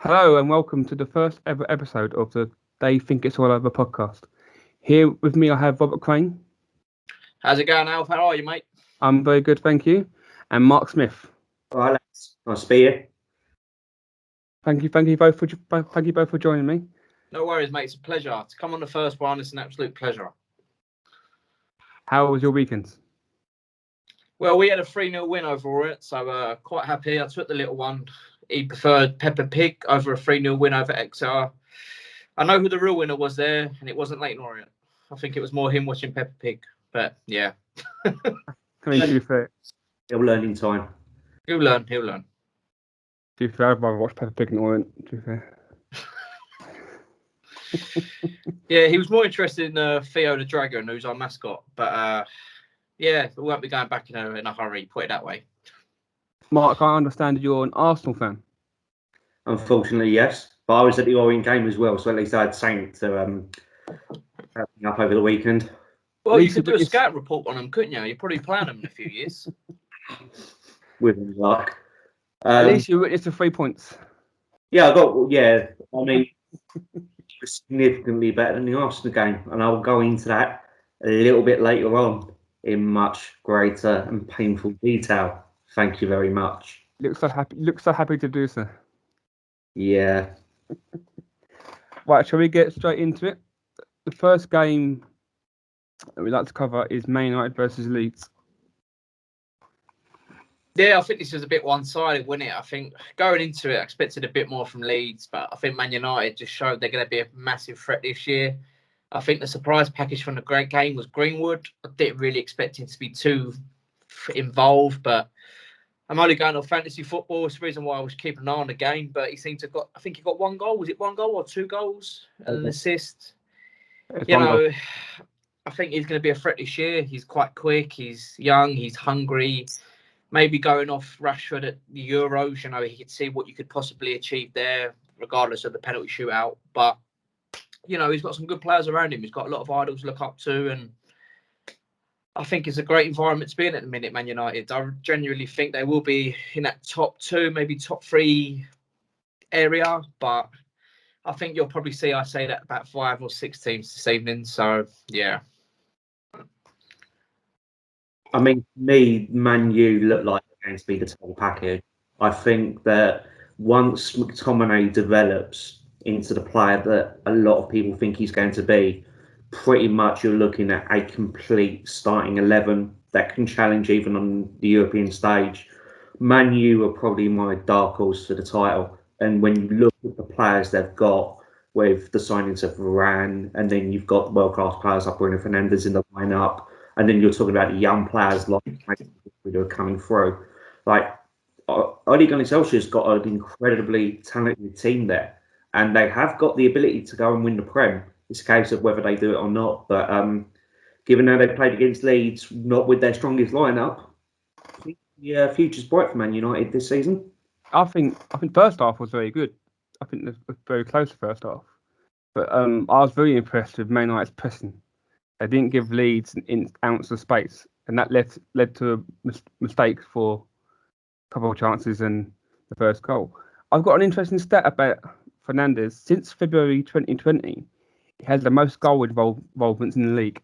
Hello and welcome to the first ever episode of the They Think It's All Over podcast. Here with me I have Robert Crane. How's it going, Alf? How are you, mate? I'm very good, thank you. And Mark Smith. All right, lads. Nice to be here. Thank you both for joining me. No worries, mate. It's a pleasure to come on the first one. It's an absolute pleasure. How was your weekend? Well, we had a 3-0 win over it, so quite happy. I took the little one. He preferred Peppa Pig over a 3-0 win over Exeter. I know who the real winner was there, and it wasn't Leighton Orient. I think it was more him watching Peppa Pig. But yeah. I mean, to be fair, Still learning time. He'll learn. to be fair, I'd rather watch Peppa Pig than Orient, to be fair. Yeah, he was more interested in Theo the Dragon, who's our mascot. But yeah, we won't be going back in a hurry, put it that way. Mark, I understand that you're an Arsenal fan. Unfortunately, yes. But I was at the Orient game as well, so at least I had something to back me up over the weekend. Well, you could do a scout report on them, couldn't you? You're probably playing them in a few years. With any luck. At least you witnessed the 3 points. Yeah, I mean, it was significantly better than the Arsenal game, and I'll go into that a little bit later on in much greater and painful detail. Thank you very much. Looks so happy to do so. Yeah. Right, shall we get straight into it? The first game that we'd like to cover is Man United versus Leeds. Yeah, I think this was a bit one-sided, wasn't it? I think going into it, I expected a bit more from Leeds, but I think Man United just showed they're going to be a massive threat this year. I think the surprise package from the great game was Greenwood. I didn't really expect him to be too involved, but I'm only going on fantasy football. It's the reason why I was keeping an eye on the game, but he seemed to have got, I think he got 1 goal. Was it 1 goal or 2 goals and an assist? I think he's going to be a threat this year. He's quite quick. He's young. He's hungry. Maybe going off Rashford at the Euros, he could see what you could possibly achieve there, regardless of the penalty shootout. But, he's got some good players around him. He's got a lot of idols to look up to. And I think it's a great environment to be in at the minute, Man United. I genuinely think they will be in that top 2, maybe top 3 area. But I think you'll probably see I say that about 5 or 6 teams this evening. So, yeah. I mean, to me, Man U look like they're going to be the total package. I think that once McTominay develops into the player that a lot of people think he's going to be, pretty much you're looking at a complete starting 11 that can challenge even on the European stage. Man U are probably my dark horse for the title. And when you look at the players they've got with the signings of Varane, and then you've got world-class players like Bruno Fernandes in the lineup, and then you're talking about the young players like who are coming through. Like Ole Gunnar Solskjaer's got an incredibly talented team there, and they have got the ability to go and win the Prem. It's a case of whether they do it or not. But given how they played against Leeds, not with their strongest lineup, I think the future's bright for Man United this season. I think first half was very good. I think it was very close first half, but I was very impressed with Man United's pressing. They didn't give Leeds an ounce of space, and that led to mistakes for a couple of chances and the first goal. I've got an interesting stat about Fernandes. Since February 2020, he has the most goal involvements in the league.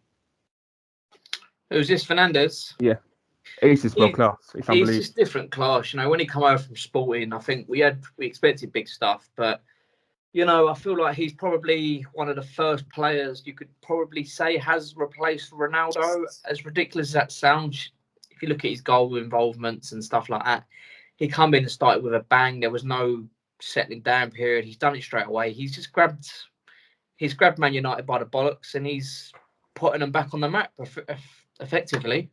Who's this, Fernandes? Yeah, he's just world class. He's just different class. When he come over from Sporting, I think we expected big stuff, but I feel like he's probably one of the first players you could probably say has replaced Ronaldo. As ridiculous as that sounds, if you look at his goal involvements and stuff like that, he come in and started with a bang. There was no settling down period. He's done it straight away. He's grabbed Man United by the bollocks and he's putting them back on the map effectively.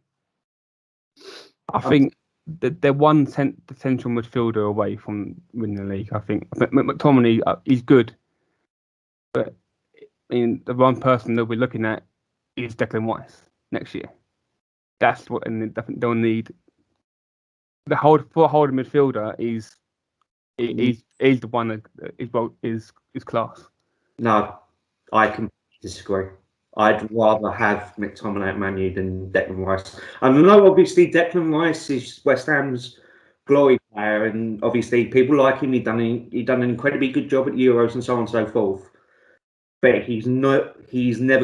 I think that they're one potential midfielder away from winning the league. I think McTominay, he's good, but the one person they'll be looking at is Declan Rice next year. That's what, and they'll need the holding midfielder. He's the one that is class. No, I completely disagree. I'd rather have McTominay at Man U than Declan Rice. And I know, obviously, Declan Rice is West Ham's glory and obviously people like him. He done an incredibly good job at Euros and so on and so forth. But he's never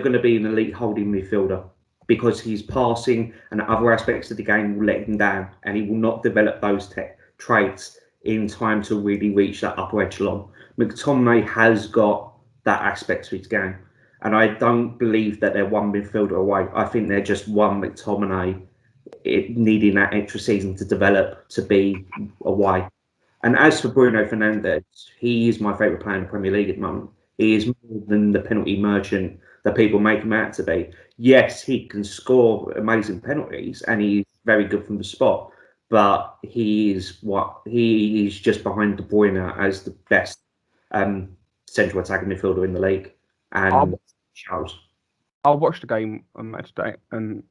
going to be an elite holding midfielder because his passing and other aspects of the game will let him down, and he will not develop those traits in time to really reach that upper echelon. McTominay has got that aspect to his game, and I don't believe that they're one midfielder away. I think they're just one McTominay needing that extra season to develop to be away. And as for Bruno Fernandes, he is my favourite player in the Premier League at the moment. He is more than the penalty merchant that people make him out to be. Yes, he can score amazing penalties and he's very good from the spot, but he is just behind De Bruyne as the best central attacking midfielder in the league. And Charles. I watched the game on match day and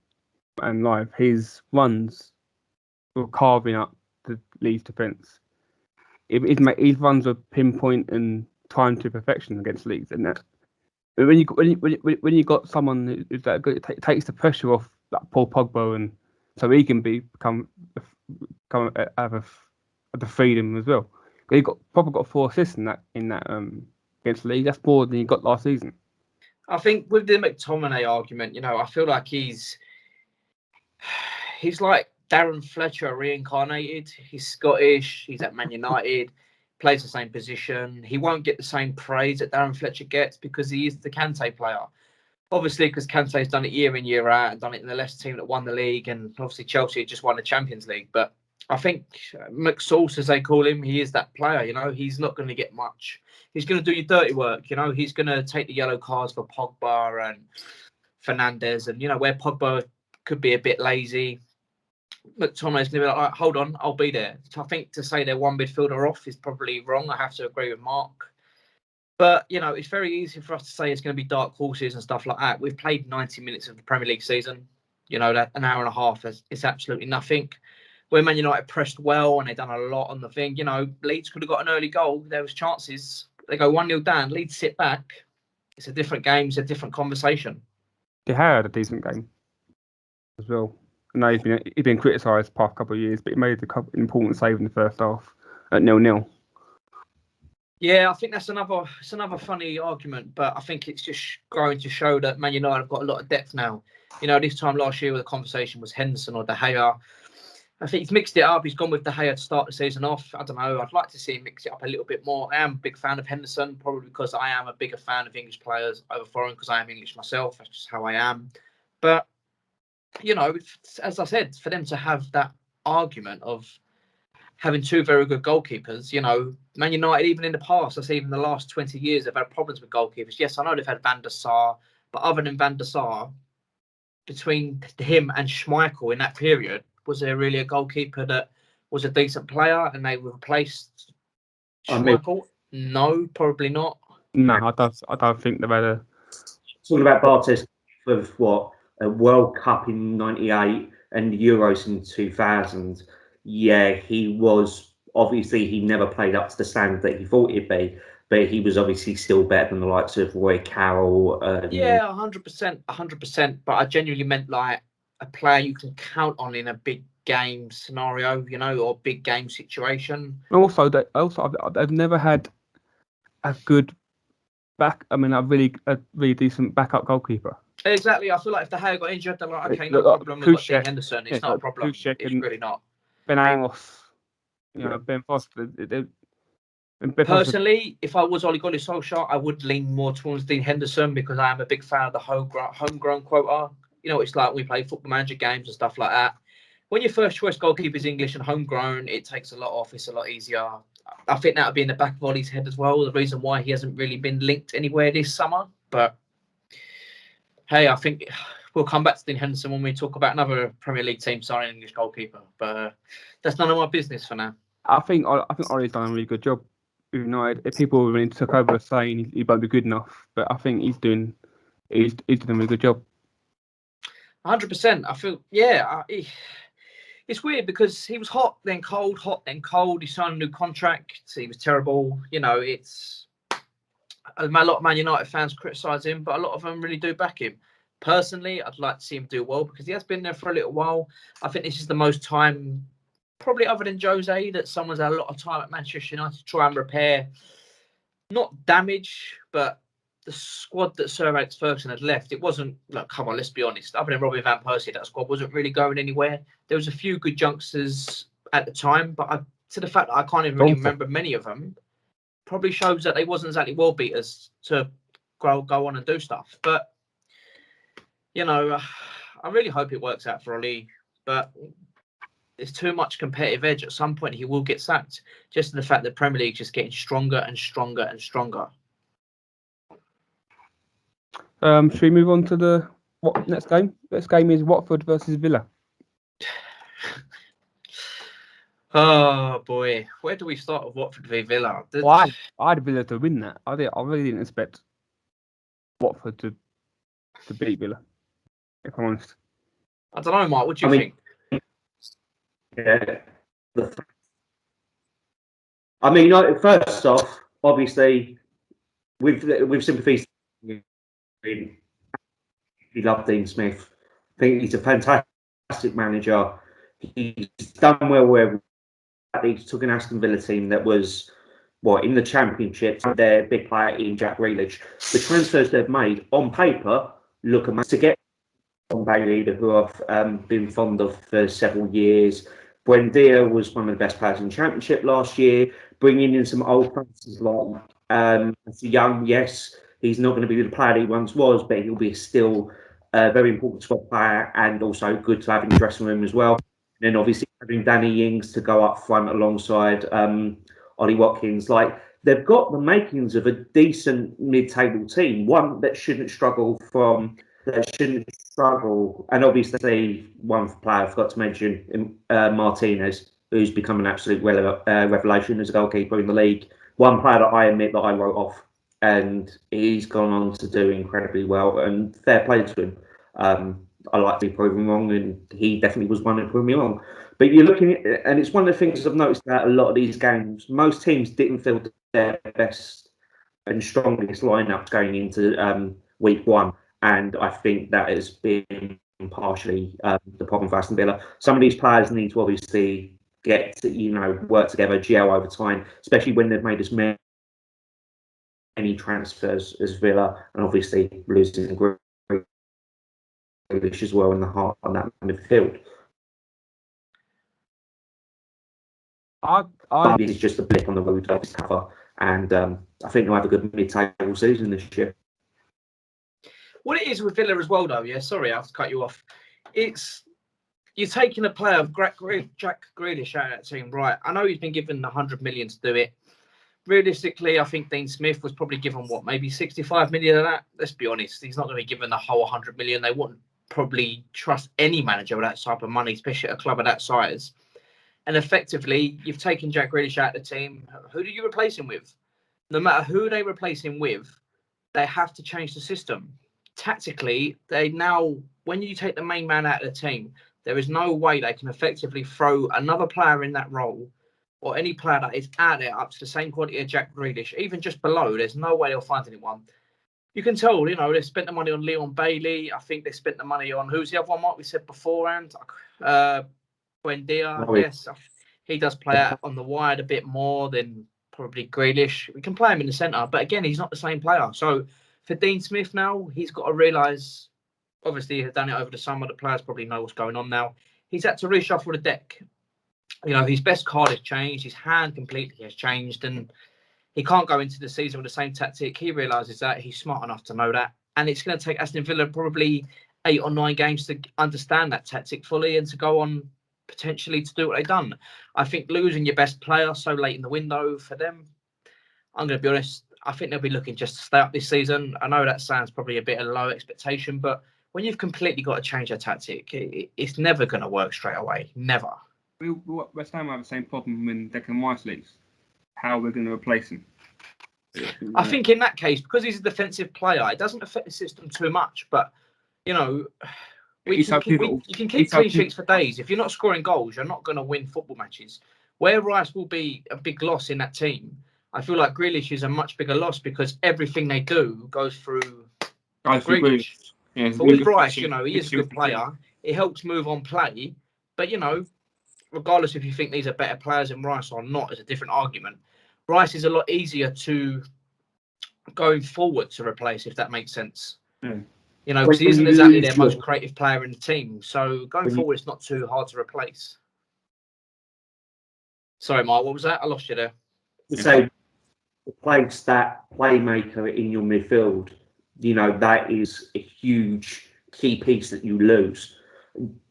live. His runs were carving up the Leeds defence. His runs were pinpoint and time to perfection against Leeds, and that when you got someone who's that good, it takes the pressure off like Paul Pogba, and so he can become have the freedom as well. He got 4 assists in that against Leeds. That's more than he got last season. I think with the McTominay argument, I feel like he's like Darren Fletcher reincarnated. He's Scottish. He's at Man United. Plays the same position. He won't get the same praise that Darren Fletcher gets because he is the Kante player. Obviously, because Kante's done it year in, year out and done it in the Leicester team that won the league. And obviously, Chelsea just won the Champions League. But I think McSauce, as they call him, he is that player. He's not going to get much. He's going to do your dirty work. He's going to take the yellow cards for Pogba and Fernandes. And, where Pogba could be a bit lazy, McTominay's going to be like, hold on, I'll be there. So I think to say they're one midfielder off is probably wrong. I have to agree with Mark. But, it's very easy for us to say it's going to be dark horses and stuff like that. We've played 90 minutes of the Premier League season. That an hour and a half is absolutely nothing. Where Man United pressed well and they've done a lot on the thing, Leeds could have got an early goal. There was chances. They go 1-0 down, Leeds sit back. It's a different game. It's a different conversation. They had a decent game as well. I know he's been criticised the past couple of years, but he made an important save in the first half at 0-0. Yeah, I think it's another funny argument, but I think it's just going to show that Man United have got a lot of depth now. This time last year, the conversation was Henderson or De Gea. I think he's mixed it up. He's gone with De Gea to start the season off. I don't know. I'd like to see him mix it up a little bit more. I am a big fan of Henderson, probably because I am a bigger fan of English players over foreign because I am English myself. That's just how I am. But as I said, for them to have that argument of having 2 very good goalkeepers, Man United, even in the past, I say even the last 20 years, they've had problems with goalkeepers. Yes, I know they've had Van der Sar, but other than Van der Sar, between him and Schmeichel in that period, was there really a goalkeeper that was a decent player and they replaced Schmeichel? No, probably not. No, I don't think they've had a... Talking about Bartes of a World Cup in '98 and Euros in 2000. Yeah, he was obviously he never played up to the standard that he thought he'd be, but he was obviously still better than the likes of Roy Carroll. Yeah, 100%. But I genuinely meant like a player you can count on in a big game scenario, or big game situation. Also, I've never had a good a really decent backup goalkeeper. Exactly. I feel like if De Gea got injured, they're like, okay, no problem. We've got Dean Henderson. It's not a problem. It's really not. Ben Amos, Ben Foster. Personally, if I was Ole Gunnar Solskjaer, I would lean more towards Dean Henderson because I am a big fan of the homegrown quota. It's like we play Football Manager games and stuff like that. When your first choice goalkeeper is English and homegrown, it takes a lot off. It's a lot easier. I think that would be in the back of Ollie's head as well. The reason why he hasn't really been linked anywhere this summer. But hey, I think we'll come back to Dean Henderson when we talk about another Premier League team signing an English goalkeeper. But that's none of my business for now. I think Ollie's done a really good job. If people really took over saying he won't be good enough, but I think he's doing a really good job. 100%. I feel it's weird because he was hot then cold. He signed a new contract. He was terrible. It's a lot of Man United fans criticise him, but a lot of them really do back him. Personally, I'd like to see him do well because he has been there for a little while. I think this is the most time probably other than Jose, that someone's had a lot of time at Manchester United to try and repair, not damage, but the squad that Sir Alex Ferguson had left. It wasn't, like, come on, let's be honest. Other than Robin Van Persie, that squad wasn't really going anywhere. There was a few good youngsters at the time, but to the fact that I can't even really remember many of them, probably shows that they wasn't exactly world beaters to go on and do stuff. But, you know, I really hope it works out for Oli, but there's too much competitive edge. At some point, he will get sacked. Just in the fact that the Premier League is just getting stronger and stronger and stronger. Should we move on to the next game? Next game is Watford versus Villa. Oh boy, where do we start with Watford v Villa? Well, I had Villa to win that. I really didn't expect Watford to beat Villa, if I'm honest. I don't know, Mark. What do you think? Yeah. I mean, first off, obviously, with sympathy, we love Dean Smith. I think he's a fantastic manager. He's done well where he took an Aston Villa team that was in the Championship. Their big player in Jack Grealish. The transfers they've made on paper look amazing. To get Tom Bailey, who I've been fond of for several years. Buendia was one of the best players in the Championship last year. Bringing in some old players like Young, yes, he's not going to be the player he once was, but he'll be still a very important squad player and also good to have in the dressing room as well. And then obviously having Danny Ings to go up front alongside Ollie Watkins, like they've got the makings of a decent mid-table team, one that shouldn't struggle. And obviously one player I forgot to mention, Martinez, who's become an absolute revelation as a goalkeeper in the league. One player that I admit that I wrote off, and he's gone on to do incredibly well, and fair play to him. I like to be proven wrong, and he definitely was one that proved me wrong. But you're looking at, and it's one of the things I've noticed about a lot of these games, most teams didn't field their best and strongest lineups going into week one. And I think that has been partially the problem for Aston Villa. Some of these players need to obviously get to, work together, gel over time, especially when they've made as many transfers as Villa, and obviously losing Grealish as well in the heart on that midfield. This is just a blip on the road of this cover, and I think they'll have a good mid-table season this year. What it is with Villa as well, though, sorry, I have to cut you off. You're taking a player of Jack Grealish out of that team, right? I know he's been given 100 million to do it. Realistically, I think Dean Smith was probably given maybe 65 million of that. Let's be honest, he's not going to be given the whole 100 million. They wouldn't probably trust any manager with that type of money, especially at a club of that size. And effectively, you've taken Jack Grealish out of the team. Who do you replace him with? No matter who they replace him with, they have to change the system. Tactically, when you take the main man out of the team, there is no way they can effectively throw another player in that role or any player that is out there up to the same quality of Jack Grealish, even just below. There's no way they'll find anyone. You can tell, they spent the money on Leon Bailey. I think they spent the money on, who's the other one, Mark, we said beforehand? Buendia. Yes, he does play out on the wide a bit more than probably Grealish. We can play him in the centre, but again, he's not the same player. So for Dean Smith now, he's got to realise, obviously he's done it over the summer, the players probably know what's going on now. He's had to reshuffle the deck. His best card has changed, his hand completely has changed, and he can't go into the season with the same tactic. He realises that, he's smart enough to know that, and it's going to take Aston Villa probably 8 or 9 games to understand that tactic fully and to go on potentially to do what they've done. I think losing your best player so late in the window for them, I'm going to be honest, I think they'll be looking just to stay up this season. I know that sounds probably a bit of a low expectation, but when you've completely got to change your tactic, it's never going to work straight away. Never. West Ham have the same problem when Declan Rice leaves. How we're going to replace him? I think in that case, because he's a defensive player, it doesn't affect the system too much. But, you can keep clean sheets for days. If you're not scoring goals, you're not going to win football matches. Where Rice will be a big loss in that team, I feel like Grealish is a much bigger loss because everything they do goes through Grealish. Yeah, but with Rice, he is a good player. It helps move on play. But, regardless if you think these are better players than Rice or not, is a different argument. Rice is a lot easier to going forward to replace, if that makes sense. Mm. You know, because he isn't exactly their most creative player in the team. So going forward, it's not too hard to replace. Sorry, Mark, what was that? I lost you there. So replace that playmaker in your midfield. You know, that is a huge key piece that you lose.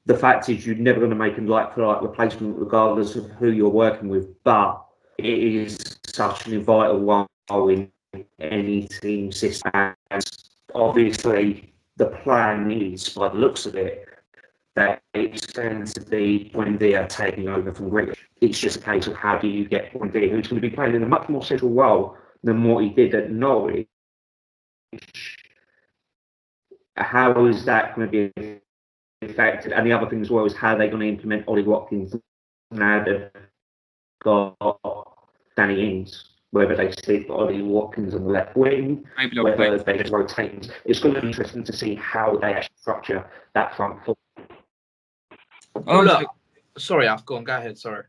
The fact is, you're never going to make a like-for-like replacement, regardless of who you're working with. But it is such an vital role in any team system. And obviously, the plan is, by the looks of it, that it's going to be Buendia taking over from Grealish. It's just a case of how do you get Buendia, who's going to be playing in a much more central role than what he did at Norwich. How is that going to be affected? And the other thing as well is how they're going to implement Ollie Watkins now they've got Danny Ings. Whether they stick Ollie Watkins on the left wing, whether they just rotate. It's going to be interesting to see how they actually structure that front four. Oh, look, sorry, I've gone. Go ahead. Sorry.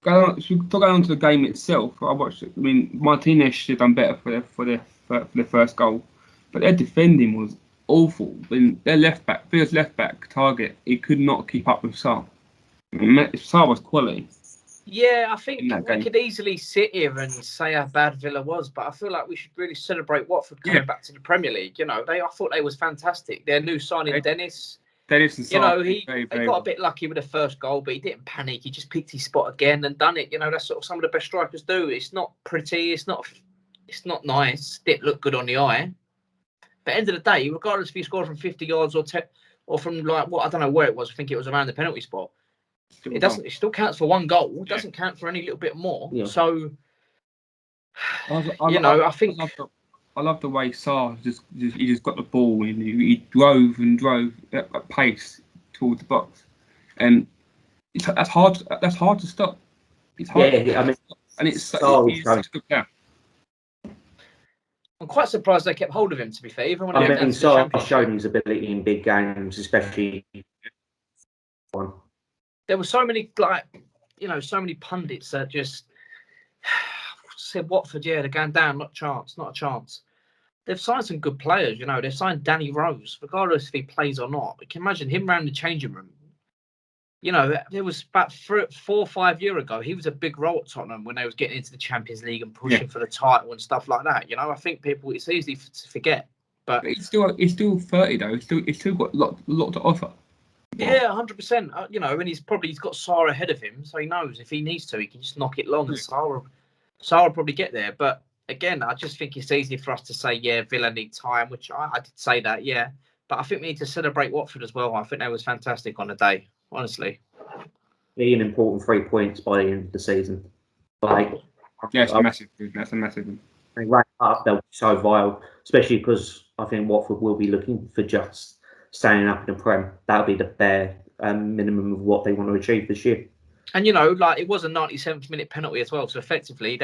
Going on to the game itself, I watched it. I mean, Martinez should have done better for the first goal, but their defending was awful. When their left back, Villa's left back Target, he could not keep up with Sarr. I mean, Sarr was quality. Yeah, I think we could easily sit here and say how bad Villa was, but I feel like we should really celebrate Watford coming back to the Premier League. You know, I thought they was fantastic. Their new signing, Dennis. Dennis and Sarr, he got a bit lucky with the first goal, but he didn't panic. He just picked his spot again and done it. You know, that's sort of some of the best strikers do. It's not pretty. It's not nice. Didn't look good on the eye. But end of the day, regardless if he scored from 50 yards or from like I don't know where it was. I think it was around the penalty spot. It doesn't. It still counts for one goal. It doesn't count for any little bit more. Yeah. So, I think I love the way Sarr just got the ball and he drove at pace towards the box, and that's hard to stop. It's hard. Yeah, I mean, and he's such a good player. I'm quite surprised they kept hold of him. To be fair, even when Sarr showed his ability in big games, especially one. There were so many so many pundits that just said Watford, they're going down, not a chance. They've signed some good players, They've signed Danny Rose, regardless if he plays or not. You can imagine him around the changing room. There was about 4 or 5 years ago, he was a big role at Tottenham when they was getting into the Champions League and pushing for the title and stuff like that. I think it's easy to forget. But he's still 30 though. He's still got a lot to offer. Yeah, 100%. And he's got Sarr ahead of him, so he knows if he needs to, he can just knock it long. And Sarr will probably get there. But again, I just think it's easy for us to say, Villa need time, which I did say that, But I think we need to celebrate Watford as well. I think that was fantastic on the day, honestly. Be an important 3 points by the end of the season. It's a massive. That's a massive one. They rack up, they'll be so vital, especially because I think Watford will be looking for just staying up in the Prem. That'll be the bare minimum of what they want to achieve this year. And it was a 97th minute penalty as well. So effectively,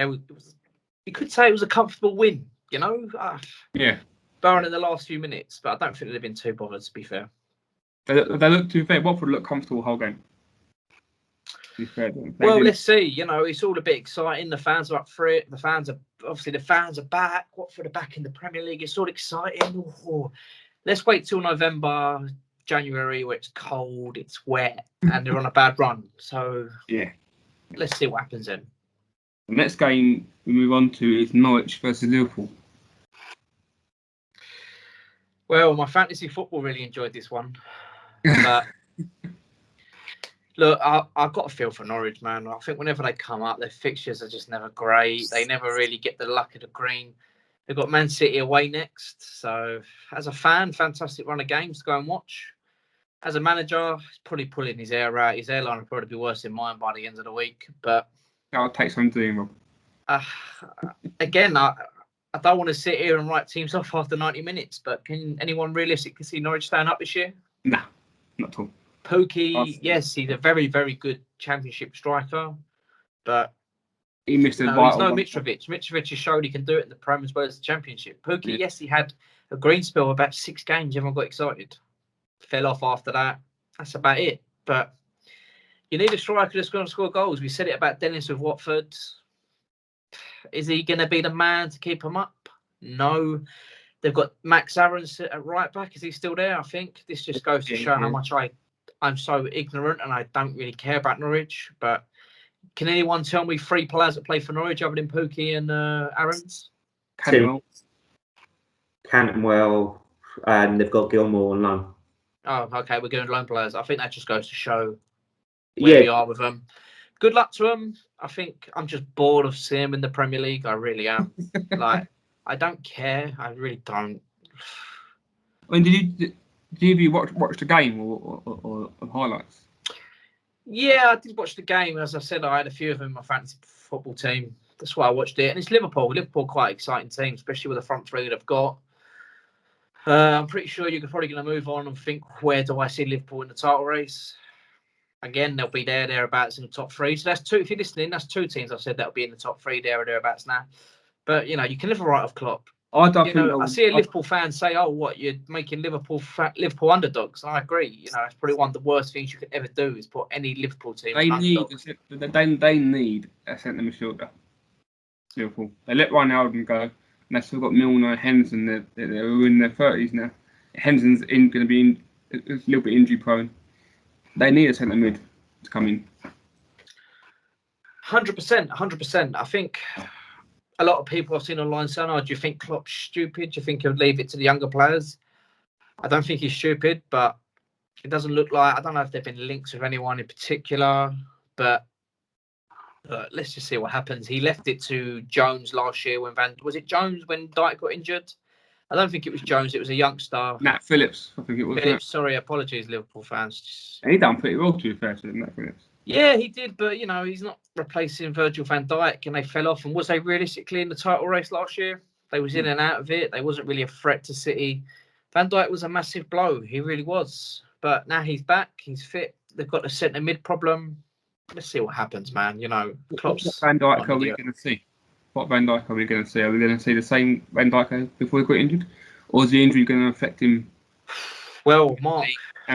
you could say it was a comfortable win. Barring in the last few minutes, but I don't think they've been too bothered. To be fair, they look too fair. Watford look comfortable the whole game. Let's see. It's all a bit exciting. The fans are up for it. The fans are back. Watford are back in the Premier League. It's all exciting. Ooh. Let's wait till November, January, where it's cold, it's wet, and they're on a bad run. So let's see what happens then. The next game we move on to is Norwich versus Liverpool. Well, my fantasy football really enjoyed this one. But look, I've got a feel for Norwich, man. I think whenever they come up, their fixtures are just never great. They never really get the luck of the green. They've got Man City away next. So, as a fan, fantastic run of games to go and watch. As a manager, he's probably pulling his hair out. His hairline will probably be worse than mine by the end of the week. But I'll take some doing, Rob. Again, I don't want to sit here and write teams off after 90 minutes. But can anyone realistically see Norwich staying up this year? Nah, not at all. Pukki, yes, he's a very, very good championship striker. But he missed he's no Mitrovic. Mitrovic has showed he can do it in the Prem as well as the Championship. Pukki, yes, he had a green spell of about 6 games. Everyone got excited. Fell off after that. That's about it. But You need a striker that's going to score goals. We said it about Dennis with Watford. Is he going to be the man to keep him up? No. They've got Max Aarons at right back. Is he still there? I think this just goes to show how much I'm so ignorant and I don't really care about Norwich. But can anyone tell me 3 players that play for Norwich other than Pookie and Aarons? Cantwell, and they've got Gilmore on loan. Oh, okay. We're going loan players. I think that just goes to show where we are with them. Good luck to them. I think I'm just bored of seeing them in the Premier League. I really am. I don't care. I really don't. I mean, did you watch the game or highlights? Yeah, I did watch the game. As I said, I had a few of them in my fantasy football team. That's why I watched it. And it's Liverpool. Liverpool, quite an exciting team, especially with the front three that they've got. I'm pretty sure you're probably going to move on and think, where do I see Liverpool in the title race? Again, they'll be thereabouts in the top 3. So that's 2. If you're listening, that's 2 teams I've said that'll be in the top 3 thereabouts now. But, you can live right off Klopp. I see a Liverpool fan say, "Oh, what, you're making Liverpool underdogs?" And I agree. That's probably one of the worst things you could ever do is put any Liverpool team. They need a centre midfielder. Liverpool. They let Wijnaldum go, and they've still got Milner, Henderson. They're in their 30s now. Henderson's going to be a little bit injury prone. They need a centre mid to come in. 100%. I think a lot of people I've seen online saying, "Oh, do you think Klopp's stupid? Do you think he'll leave it to the younger players?" I don't think he's stupid, but it doesn't look like. I don't know if there have been links with anyone in particular, but let's just see what happens. He left it to Jones last year was it Jones when Dijk got injured? I don't think it was Jones. It was a youngster. Nat Phillips, I think it was. Phillips, sorry, apologies, Liverpool fans. He done pretty well, to be fair to Nat Phillips. Yeah, he did, but he's not replacing Virgil van Dijk, and they fell off. And was they realistically in the title race last year? They was in and out of it. They wasn't really a threat to City. Van Dijk was a massive blow. He really was. But now he's back. He's fit. They've got a centre mid problem. Let's see what happens, man. Klopp's what Van Dijk are we going to see? What Van Dijk are we going to see? Are we going to see the same Van Dijk before he got injured, or is the injury going to affect him? Well, Mark,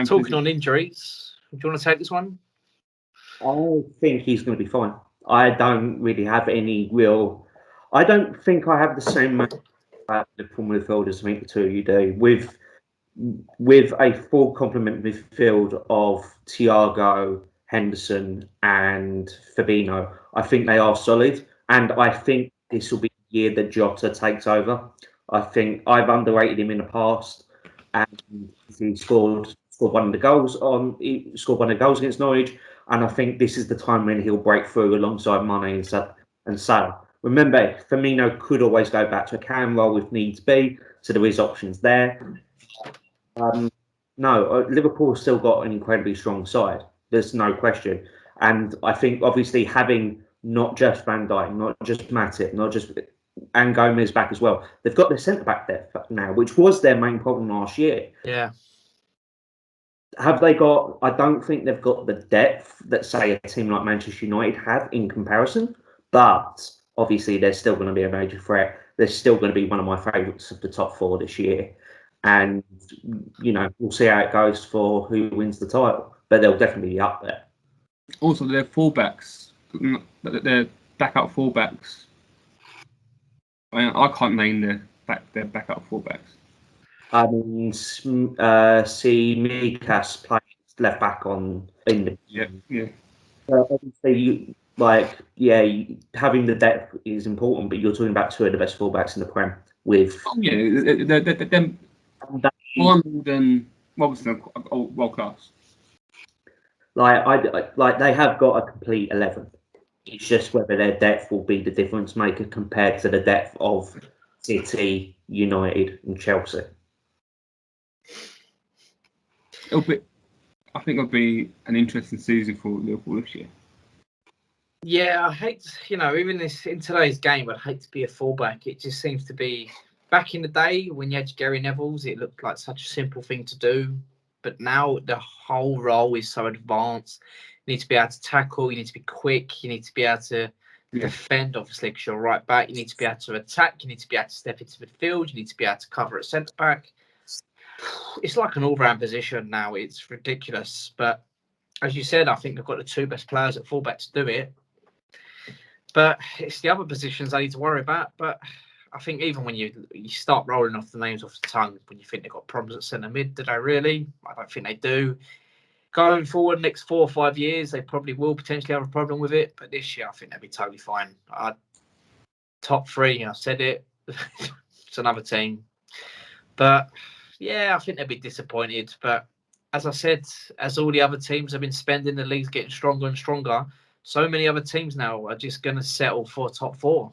talking on injuries, do you want to take this one? I think he's going to be fine. I don't really have any real. I don't think I have the same Liverpool midfielders. I think the two of you do. With a full complement midfield of Thiago, Henderson, and Fabinho, I think they are solid, and I think this will be the year that Jota takes over. I think I've underrated him in the past, and he scored one of the goals against Norwich. And I think this is the time when he'll break through alongside Mane and Salah. Remember, Firmino could always go back to a cam role if needs be, so there is options there. Liverpool still got an incredibly strong side. There's no question. And I think, obviously, having not just Van Dijk, not just Matip, and Gomez back as well, they've got their centre-back depth now, which was their main problem last year. Yeah. Have they got? I don't think they've got the depth that, say, a team like Manchester United have in comparison. But obviously, they're still going to be a major threat. They're still going to be one of my favourites of the top 4 this year. And we'll see how it goes for who wins the title. But they'll definitely be up there. Also, their fullbacks, their backup fullbacks. I can't name their backup fullbacks. I mean, see Mikas playing left back in the yeah. Obviously, having the depth is important, but you're talking about 2 of the best fullbacks in the Prem with. Oh yeah, them Arnold and Robertson are world class. They have got a complete 11. It's just whether their depth will be the difference maker compared to the depth of City, United, and Chelsea. I think it'll be an interesting season for Liverpool this year. Yeah, I hate, even in today's game, I'd hate to be a fullback. It just seems to be, back in the day when you had Gary Neville's, it looked like such a simple thing to do. But now the whole role is so advanced. You need to be able to tackle. You need to be quick. You need to be able to defend, obviously, because you're right back. You need to be able to attack. You need to be able to step into midfield. You need to be able to cover at centre back. It's like an all-round position now. It's ridiculous. But as you said, I think they've got the 2 best players at fullback to do it. But it's the other positions they need to worry about. But I think even when you start rolling off the names off the tongue, when you think they've got problems at centre mid, do they really? I don't think they do. Going forward, next 4 or 5 years, they probably will potentially have a problem with it. But this year, I think they'll be totally fine. Top 3, I said it. It's another team. But yeah, I think they'll be disappointed. But as I said, as all the other teams have been spending, the league's getting stronger and stronger. So many other teams now are just going to settle for top 4.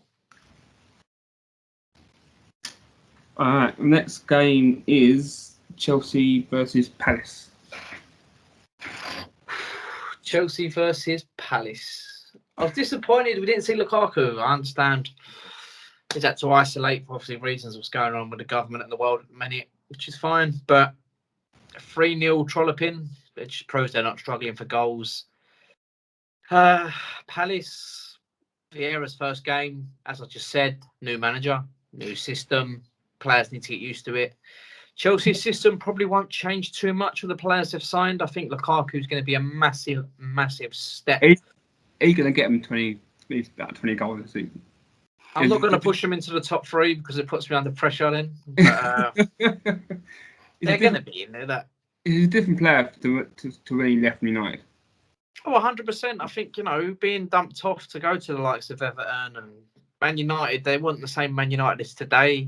All right, next game is Chelsea versus Palace. Chelsea versus Palace. I was disappointed we didn't see Lukaku. I understand he's had to isolate for obviously reasons what's going on with the government and the world at the minute, which is fine. But 3-0 trolloping, it just proves they're not struggling for goals. Palace, Vieira's first game, as I just said, new manager, new system. Players need to get used to it. Chelsea's system probably won't change too much with the players they've signed. I think Lukaku's going to be a massive, massive step. Are you going to get him 20 goals this season? I'm not going to push them into the top 3 because it puts me under pressure then. But, they're going to be in there. He's a different player to when he left United. Oh, 100%. I think, being dumped off to go to the likes of Everton and Man United, they weren't the same Man United as today.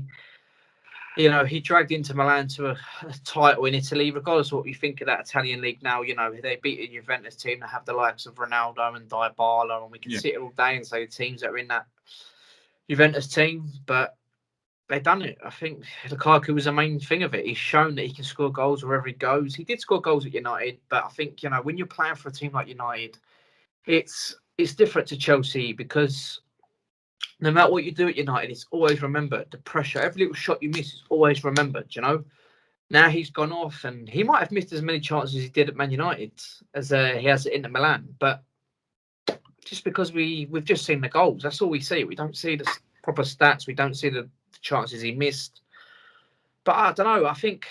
He dragged Inter Milan to a title in Italy, regardless of what you think of that Italian league now. They beat a Juventus team that have the likes of Ronaldo and Dybala, and we can sit here all day and say the teams that are in that Juventus team, but they've done it. I think Lukaku was the main thing of it. He's shown that he can score goals wherever he goes. He did score goals at United, but I think, when you're playing for a team like United, it's different to Chelsea because no matter what you do at United, it's always remembered. The pressure, every little shot you miss is always remembered, Now he's gone off and he might have missed as many chances as he did at Man United as he has at Inter Milan. But just because we've just seen the goals, that's all we see. We don't see the proper stats. We don't see the chances he missed. But I don't know. I think,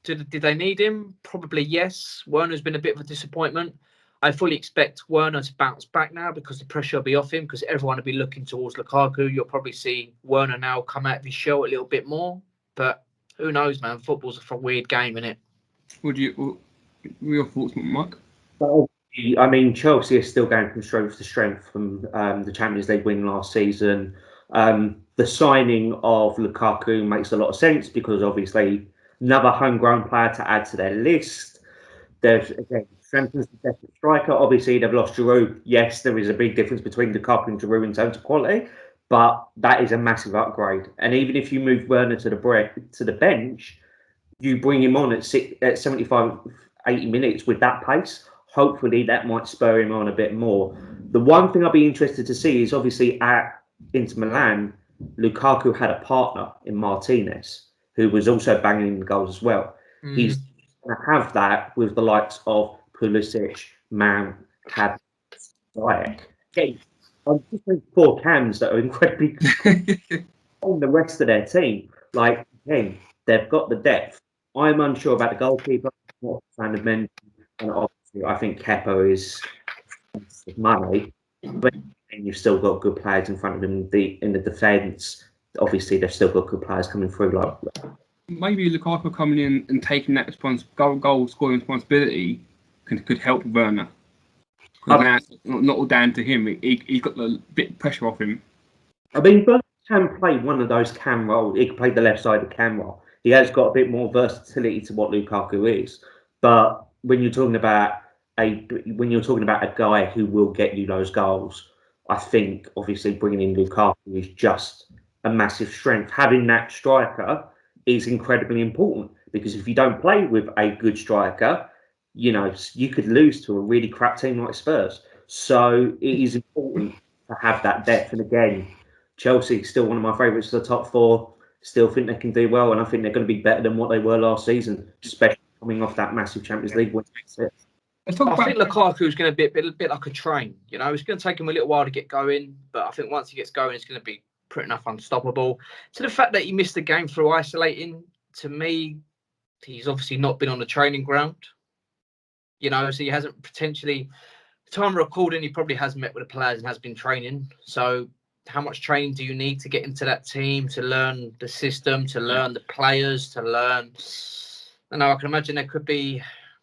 did they need him? Probably yes. Werner's been a bit of a disappointment. I fully expect Werner to bounce back now because the pressure will be off him because everyone will be looking towards Lukaku. You'll probably see Werner now come out of his shell a little bit more. But who knows, man? Football's a weird game, isn't it? What are your thoughts, Mike? I mean, Chelsea is still going from strength to strength from the Champions League win last season. The signing of Lukaku makes a lot of sense because obviously another homegrown player to add to their list. They've strengthens the depth of striker. Obviously, they've lost Giroud. Yes, there is a big difference between Lukaku and Giroud in terms of quality, but that is a massive upgrade. And even if you move Werner to the bench, you bring him on at 75, 80 minutes with that pace. Hopefully, that might spur him on a bit more. The one thing I'd be interested to see is obviously at Inter Milan, Lukaku had a partner in Martinez, who was also banging the goals as well. He's going to have that with the likes of Pulisic, Mount, Cab, Ziyech. I'm just thinking 4 cams that are incredibly on the rest of their team. Like, again, they've got the depth. I'm unsure about the goalkeeper. I'm not a fan of men. And obviously, I think Kepa is money. But you've still got good players in front of them in the defence. Obviously, they've still got good players coming through. Maybe Lukaku coming in and taking that goal scoring responsibility could help Werner. Because now it's not all down to him. He's got a bit of pressure off him. I mean, Werner can play one of those cam roles. He can play the left side of cam role. He has got a bit more versatility to what Lukaku is. But when you're talking about a guy who will get you those goals, I think obviously bringing in Lukaku is just a massive strength. Having that striker is incredibly important because if you don't play with a good striker, you could lose to a really crap team like Spurs. So it is important to have that depth. And again, Chelsea is still one of my favourites for the top 4. Still think they can do well, and I think they're going to be better than what they were last season, especially coming off that massive Champions League win. I think Lukaku is going to be a bit like a train. It's going to take him a little while to get going, but I think once he gets going, it's going to be pretty enough unstoppable. So the fact that he missed the game through isolating, to me, he's obviously not been on the training ground. So he hasn't potentially. Time of recording, he probably has met with the players and has been training. So how much training do you need to get into that team, to learn the system, to learn the players, to learn? I know I can imagine there could be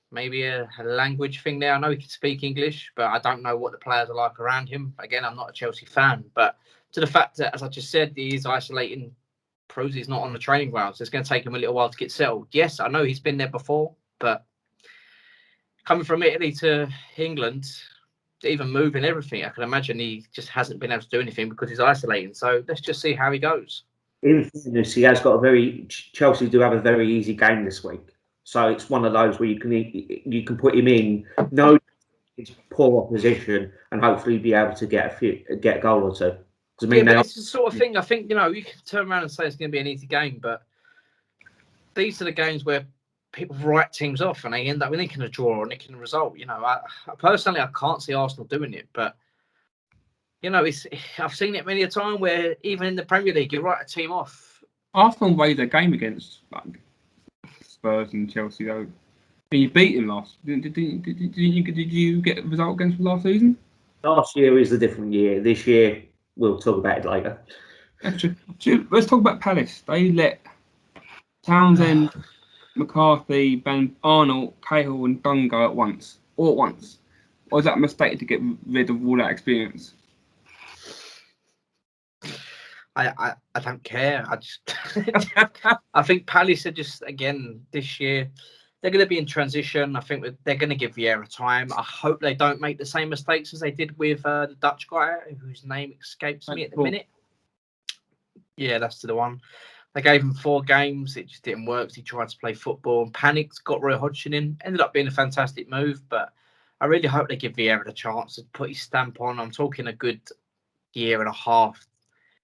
maybe a language thing there. I know he can speak English, but I don't know what the players are like around him. Again, I'm not a Chelsea fan, but to the fact that, as I just said, he is isolating, proves he's not on the training grounds. It's going to take him a little while to get settled. Yes, I know he's been there before, but coming from Italy to England, even moving everything, I can imagine he just hasn't been able to do anything because he's isolating. So let's just see how he goes. In fairness, he has got Chelsea do have a very easy game this week. So it's one of those where you can put him in, no poor opposition, and hopefully be able to get a goal or two. But it's the sort of thing, I think, you can turn around and say it's going to be an easy game, but these are the games where people write teams off and they end up nicking a draw or nicking a result. Personally, I can't see Arsenal doing it, but I've seen it many a time where even in the Premier League, you write a team off. Arsenal weighed their game against Spurs and Chelsea, though. You beat them last. Did you get a result against them last season? Last year is a different year. This year, we'll talk about it later. Let's talk about Palace. They let Townsend, McCarthy, Ben Arnold, Cahill, and Dunn go all at once. Or is that a mistake to get rid of all that experience? I don't care. I think Palace are just, again, this year, they're going to be in transition. I think they're going to give Vieira time. I hope they don't make the same mistakes as they did with the Dutch guy, whose name escapes me at the minute. Yeah, that's the one. They gave him 4 games. It just didn't work. He tried to play football and panicked, got Roy Hodgson in. Ended up being a fantastic move, but I really hope they give Vieira the chance to put his stamp on. I'm talking a good year and a half.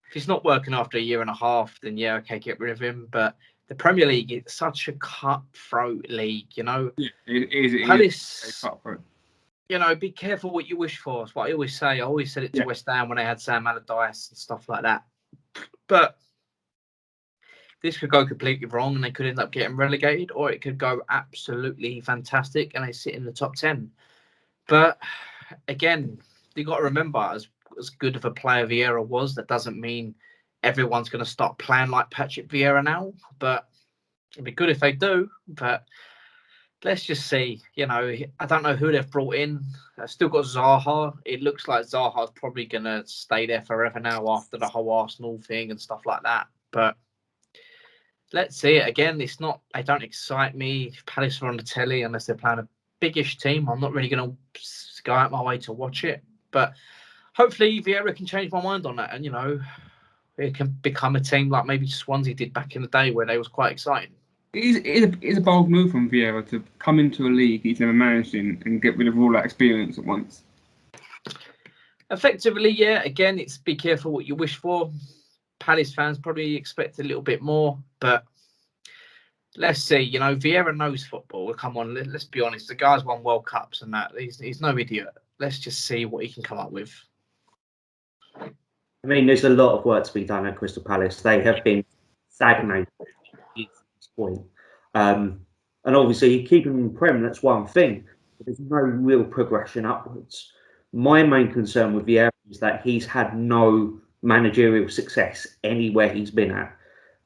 If he's not working after a year and a half, then yeah, okay, get rid of him. But the Premier League is such a cutthroat league, Yeah, it is. Palace, Cutthroat. Be careful what you wish for. That's what I always say. I always said it to West Ham when they had Sam Allardyce and stuff like that. But this could go completely wrong and they could end up getting relegated, or it could go absolutely fantastic and they sit in the top 10. But again, you got to remember, as good of a player Vieira was, that doesn't mean everyone's going to start playing like Patrick Vieira now. But it'd be good if they do. But let's just see. I don't know who they've brought in. They've still got Zaha. It looks like Zaha's probably going to stay there forever now after the whole Arsenal thing and stuff like that. But let's see it again. They don't excite me. If Palace are on the telly, unless they're playing a biggish team, I'm not really going to go out my way to watch it. But hopefully Vieira can change my mind on that, and it can become a team like maybe Swansea did back in the day, where they was quite exciting. It is a bold move from Vieira to come into a league he's never managed in and get rid of all that experience at once. Effectively, yeah. Again, it's be careful what you wish for. Palace fans probably expect a little bit more, but let's see. Vieira knows football. Come on, let's be honest. The guy's won World Cups and that. He's no idiot. Let's just see what he can come up with. I mean, there's a lot of work to be done at Crystal Palace. They have been stagnated at this point. And obviously, keeping them in Prem, that's one thing. But there's no real progression upwards. My main concern with Vieira is that he's had no managerial success anywhere he's been at.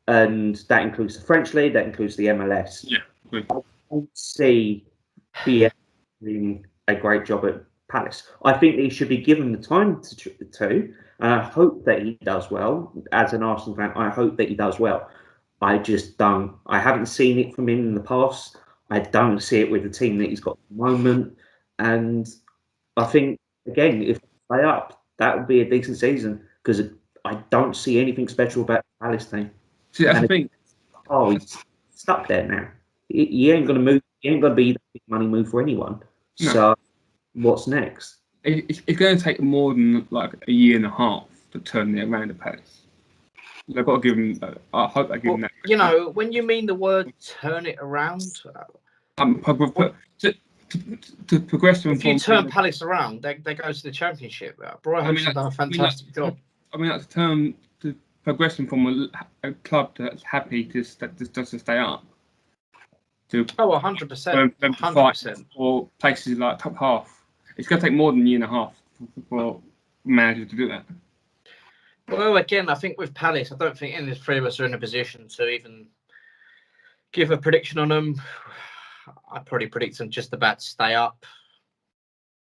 And that includes the French League, that includes the MLS. Yeah, good. I don't see Vieira doing a great job at Palace. I think he should be given the time to. And I hope that he does well. As an Arsenal fan, I hope that he does well. I just don't. I haven't seen it from him in the past. I don't see it with the team that he's got at the moment. And I think, again, if they play up, that would be a decent season, because I don't see anything special about the Palace team. See, that's the thing. Oh, he's stuck there now. He ain't going to move. He ain't going to be the big money move for anyone. No. So what's next? It's going to take more than like a year and a half to turn it around at Palace. They've got to give him. I hope they give him that. When you mean the word "turn it around," to progress from. If you turn Palace around, they go to the Championship. Roy Hodgson's done a fantastic job. That's to progressing from a club that's happy to stay up. to 100%. them to fight 100%. for places like top half. It's going to take more than a year and a half for managers to do that. Well, again, I think with Palace, I don't think any of the three of us are in a position to even give a prediction on them. I'd probably predict them just about to stay up.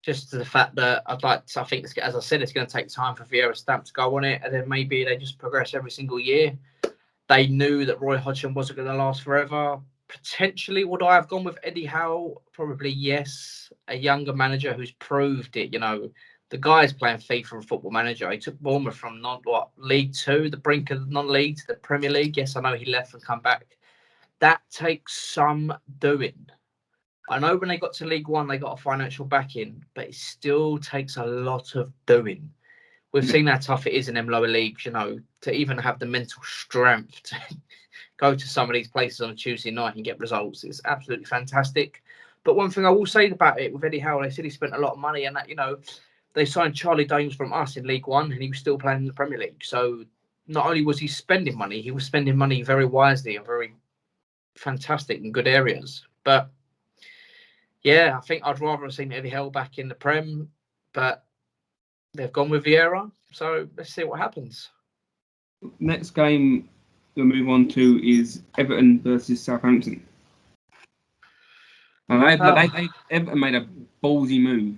Just to the fact that I think, as I said, it's going to take time for Vieira Stamp to go on it, and then maybe they just progress every single year. They knew that Roy Hodgson wasn't going to last forever. Potentially, would I have gone with Eddie Howe? Probably yes. A younger manager who's proved it. You know, the guy's playing FIFA and Football Manager. He took Bournemouth from League Two, the brink of non-league, to the Premier League. Yes, I know he left and come back. That takes some doing. I know when they got to League One, they got a financial backing, but it still takes a lot of doing. We've seen how tough it is in them lower leagues, you know, to even have the mental strength to go to some of these places on a Tuesday night and get results. It's absolutely fantastic. But one thing I will say about it with Eddie Howe, they said he spent a lot of money, and that, you know, they signed Charlie Dames from us in League One, and he was still playing in the Premier League. So not only was he spending money, he was spending money very wisely and very fantastic in good areas. But yeah, I think I'd rather have seen Eddie Howe back in the Prem, but they've gone with Vieira, so let's see what happens. Next game we'll move on to is Everton versus Southampton. Everton made a ballsy move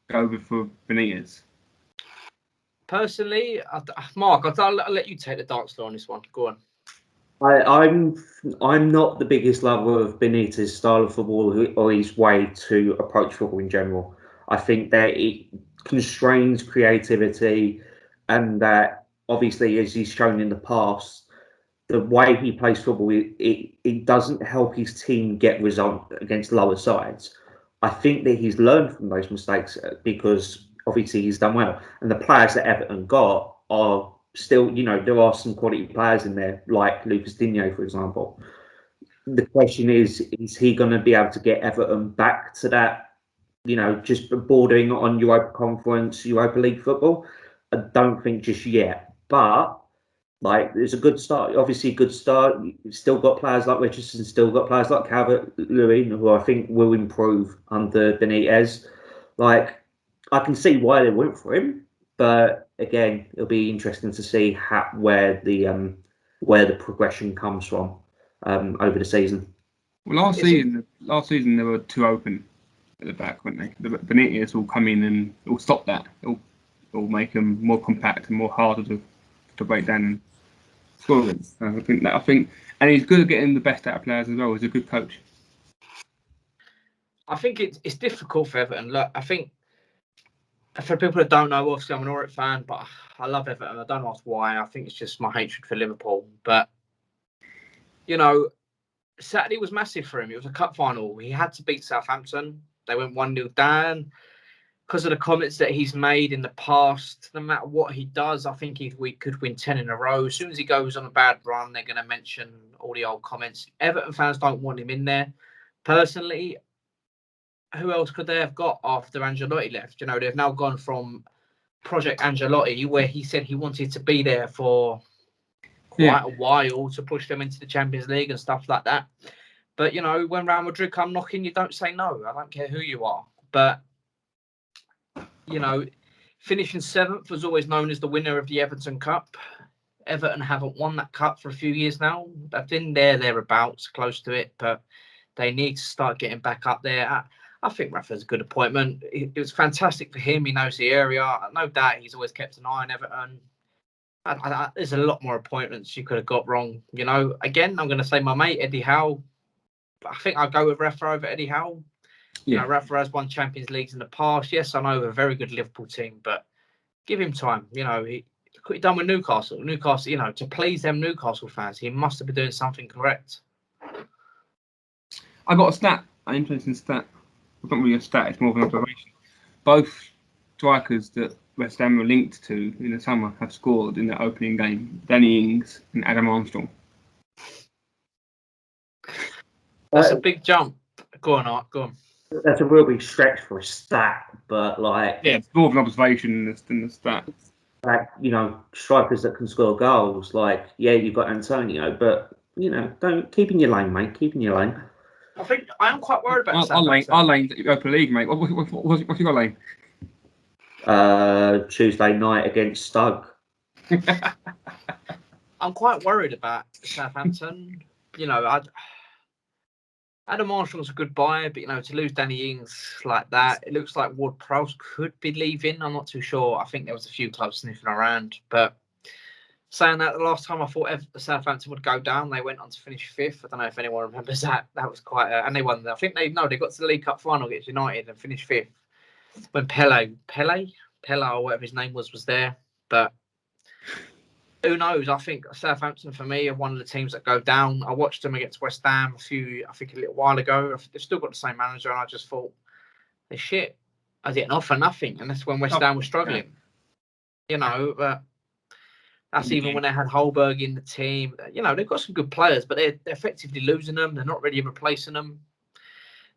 to go over for Benitez. Personally, Mark, I'll let you take the dance floor on this one. Go on. I'm not the biggest lover of Benitez's style of football or his way to approach football in general. I think that it constrains creativity, and that obviously, as he's shown in the past, the way he plays football, it doesn't help his team get results against lower sides. I think that he's learned from those mistakes because obviously he's done well, and the players that Everton got are still, you know, there are some quality players in there, like Lucas Digne, for example. The question is he going to be able to get Everton back to that, you know, just bordering on Europa Conference, Europa League football? I don't think just yet. But, like, there's a good start. Obviously, a good start. You've still got players like Richardson, still got players like Calvert-Lewin, who I think will improve under Benitez. Like, I can see why they went for him. But again, it'll be interesting to see where the progression comes from over the season. Well, last season there were two open at the back, weren't they? The Benitez will come in and will stop that. It'll make them more compact and more harder to break down and score against. I think, and he's good at getting the best out of players as well. He's a good coach. I think it's difficult for Everton. Look, I think, for people that don't know, obviously I'm an Norwich fan, but I love Everton. I don't ask why. I think it's just my hatred for Liverpool. But, you know, Saturday was massive for him. It was a cup final. He had to beat Southampton. They went 1-0 down. Because of the comments that he's made in the past, no matter what he does, I think we could win 10 in a row. As soon as he goes on a bad run, they're going to mention all the old comments. Everton fans don't want him in there. Personally, who else could they have got after Ancelotti left? You know, they've now gone from Project Ancelotti, where he said he wanted to be there for quite a while to push them into the Champions League and stuff like that. But, you know, when Real Madrid come knocking, you don't say no. I don't care who you are. But, you know, finishing 7th was always known as the winner of the Everton Cup. Everton haven't won that cup for a few years now. They've been thereabouts, close to it, but they need to start getting back up there. I think Rafa's a good appointment. It was fantastic for him. He knows the area. No doubt he's always kept an eye on Everton. There's a lot more appointments you could have got wrong. You know, again, I'm going to say my mate, Eddie Howe. I think I'll go with Rafa over Eddie Howe. Yeah. You know, Rafa has won Champions Leagues in the past. Yes, I know a very good Liverpool team, but give him time. You know, he done with Newcastle. Newcastle, you know, to please them Newcastle fans, he must have been doing something correct. I got a stat, an interesting stat. It's not really a stat, it's more of an observation. Both strikers that West Ham were linked to in the summer have scored in the opening game. Danny Ings and Adam Armstrong. That's a big jump. Go on, Art, go on. That's a real big stretch for a stat, but like... Yeah, it's more of an observation than a stat. Like, you know, strikers that can score goals, like, yeah, you've got Antonio, but don't keep in your lane, mate. Keep in your lane. I think I am quite worried about Our lane's Europa League, mate. What's your lane? Tuesday night against Stoke. I'm quite worried about Southampton. Adam Marshall's a good buy, but to lose Danny Ings like that, it looks like Ward-Prowse could be leaving. I'm not too sure. I think there was a few clubs sniffing around, but saying that, the last time I thought Southampton would go down, they went on to finish 5th. I don't know if anyone remembers that. That was quite, and they won. I think they got to the League Cup final against United and finished 5th when Pele or whatever his name was there. But who knows? I think Southampton for me are one of the teams that go down. I watched them against West Ham a little while ago. They've still got the same manager, and I just thought, they're shit. I didn't offer nothing, and that's when West Ham was struggling. But that's even when they had Holberg in the team. They've got some good players, but they're effectively losing them. They're not really replacing them.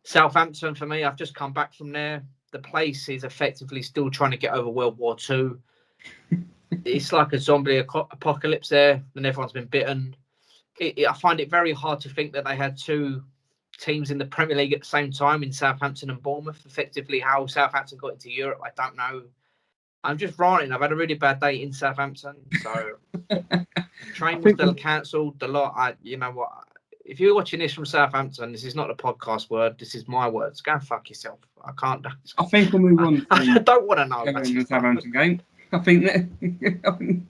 Southampton, for me, I've just come back from there. The place is effectively still trying to get over World War II. It's like a zombie apocalypse there, and everyone's been bitten. I find it very hard to think that they had 2 teams in the Premier League at the same time in Southampton and Bournemouth. Effectively, how Southampton got into Europe, I don't know. I'm just ranting. I've had a really bad day in Southampton, so train was still cancelled. The lot. You know what? If you're watching this from Southampton, this is not a podcast word. This is my words. Go and fuck yourself. I can't. I think we'll move on. I don't want to know. The Southampton game. I think that.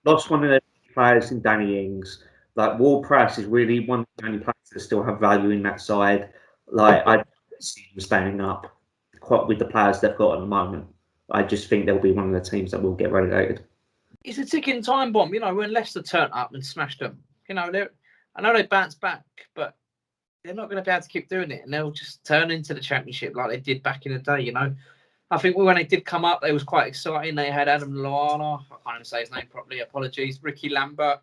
Lost one of their players in Danny Ings. Like Ward-Prowse is really one of the only players that still have value in that side. Like I see him standing up quite with the players they've got at the moment. I just think they'll be one of the teams that will get relegated. It's a ticking time bomb. When Leicester turned up and smashed them. I know they bounced back, but they're not going to be able to keep doing it, and they'll just turn into the Championship like they did back in the day. I think when they did come up, they was quite exciting. They had Adam Lallana, I can't even say his name properly, apologies, Ricky Lambert,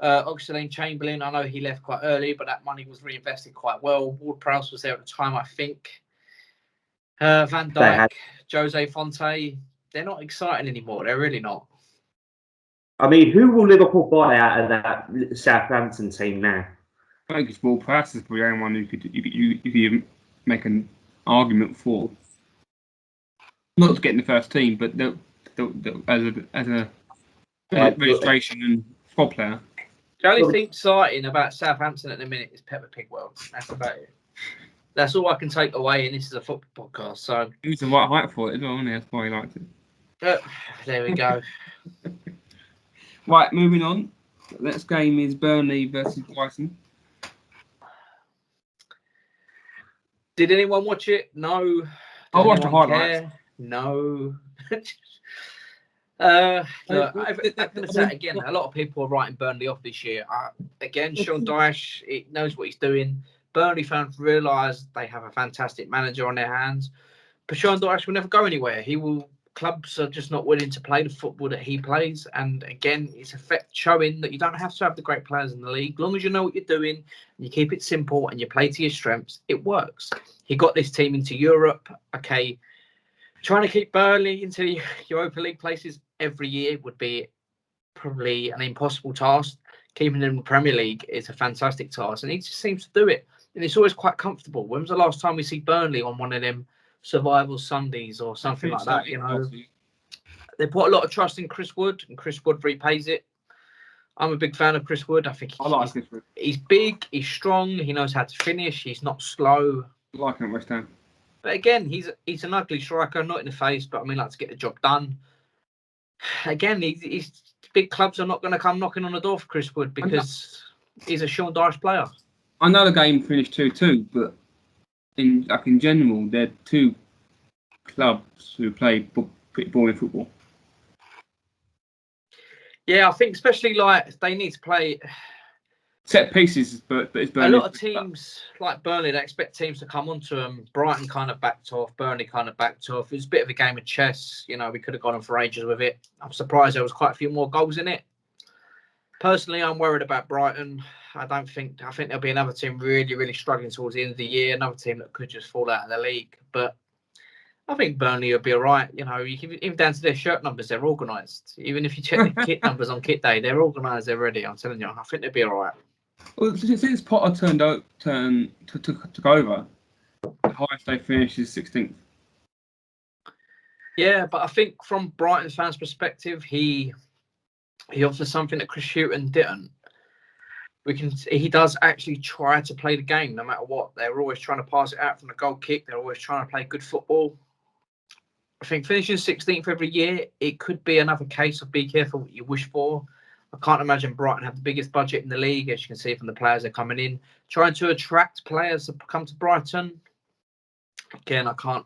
Oxlade-Chamberlain. I know he left quite early, but that money was reinvested quite well. Ward-Prowse was there at the time, I think. Van Dijk, Jose Fonte, they're not exciting anymore. They're really not. I mean, who will Liverpool buy out of that Southampton team now? I think it's Ward-Prowse is probably the only one who you could make an argument for. Not to get in the first team, but as a registration and squad player. The only thing exciting about Southampton at the minute is Peppa Pig World. That's about it. That's all I can take away, and this is a football podcast. So he was the right height for it as well, wasn't he? That's why he liked it. There we go. Right, moving on. The next game is Burnley versus Brighton. Did anyone watch it? No. I watched the highlights. No. Look, I'm going to say it again. A lot of people are writing Burnley off this year. Again, Sean Dyche, he knows what he's doing. Burnley fans realise they have a fantastic manager on their hands. But Sean Dyche will never go anywhere. Clubs are just not willing to play the football that he plays. And again, it's showing that you don't have to have the great players in the league. As long as you know what you're doing and you keep it simple and you play to your strengths, it works. He got this team into Europe. Okay, trying to keep Burnley into the Europa League places every year would be probably an impossible task. Keeping them in the Premier League is a fantastic task, and he just seems to do it. And it's always quite comfortable. When was the last time we see Burnley on one of them survival Sundays or something like that? They put a lot of trust in Chris Wood, and Chris Wood repays it. I'm a big fan of Chris Wood. I think he's big, he's strong, he knows how to finish, he's not slow. I like him at West Ham. But again, he's an ugly striker, not in the face, but like to get the job done. Again, he's big clubs are not going to come knocking on the door for Chris Wood because he's a Sean Dyche player. I know the game finished 2-2, but in general, they're 2 clubs who play pretty boring football. Yeah, I think especially they need to play set pieces, but it's Burnley. A lot of teams like Burnley, they expect teams to come onto them. Brighton kind of backed off. Burnley kind of backed off. It was a bit of a game of chess. We could have gone on for ages with it. I'm surprised there was quite a few more goals in it. Personally, I'm worried about Brighton. I think there'll be another team really, really struggling towards the end of the year. Another team that could just fall out of the league. But I think Burnley will be all right. You know, even down to their shirt numbers, they're organised. Even if you check the kit numbers on kit day, they're organised. They're ready. I'm telling you, I think they'll be all right. Well, since Potter took over, the highest they finished is 16th. Yeah, but I think from Brighton fans' perspective, he offers something that Chris Hughton didn't. He does actually try to play the game no matter what. They're always trying to pass it out from the goal kick. They're always trying to play good football. I think finishing 16th every year, it could be another case of be careful what you wish for. I can't imagine Brighton have the biggest budget in the league, as you can see from the players that are coming in. Trying to attract players to come to Brighton. Again, I can't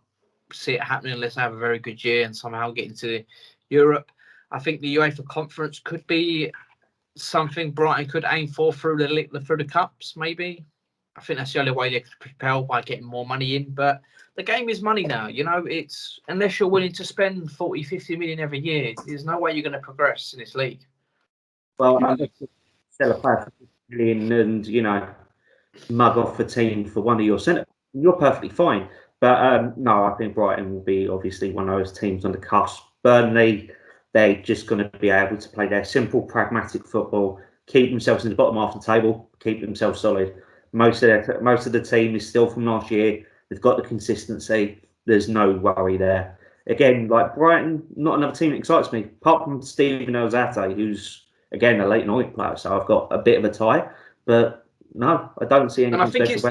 see it happening unless they have a very good year and somehow get into Europe. I think the UEFA Conference could be something Brighton could aim for through the cups, maybe. I think that's the only way they could propel by getting more money in. But the game is money now. You know, it's unless you're willing to spend 40, 50 million every year, there's no way you're going to progress in this league. Well, I think sell a player for 50 million and, you know, mug off a team for one of your centre, you're perfectly fine. But no, I think Brighton will be obviously one of those teams on the cusp. Burnley, they're just going to be able to play their simple, pragmatic football, keep themselves in the bottom half of the table, keep themselves solid. Most of the team is still from last year. They've got the consistency. There's no worry there. Again, like Brighton, not another team that excites me, apart from Steven Elzate, who's, again, a late night player. So I've got a bit of a tie. But no, I don't see anything. And I think it's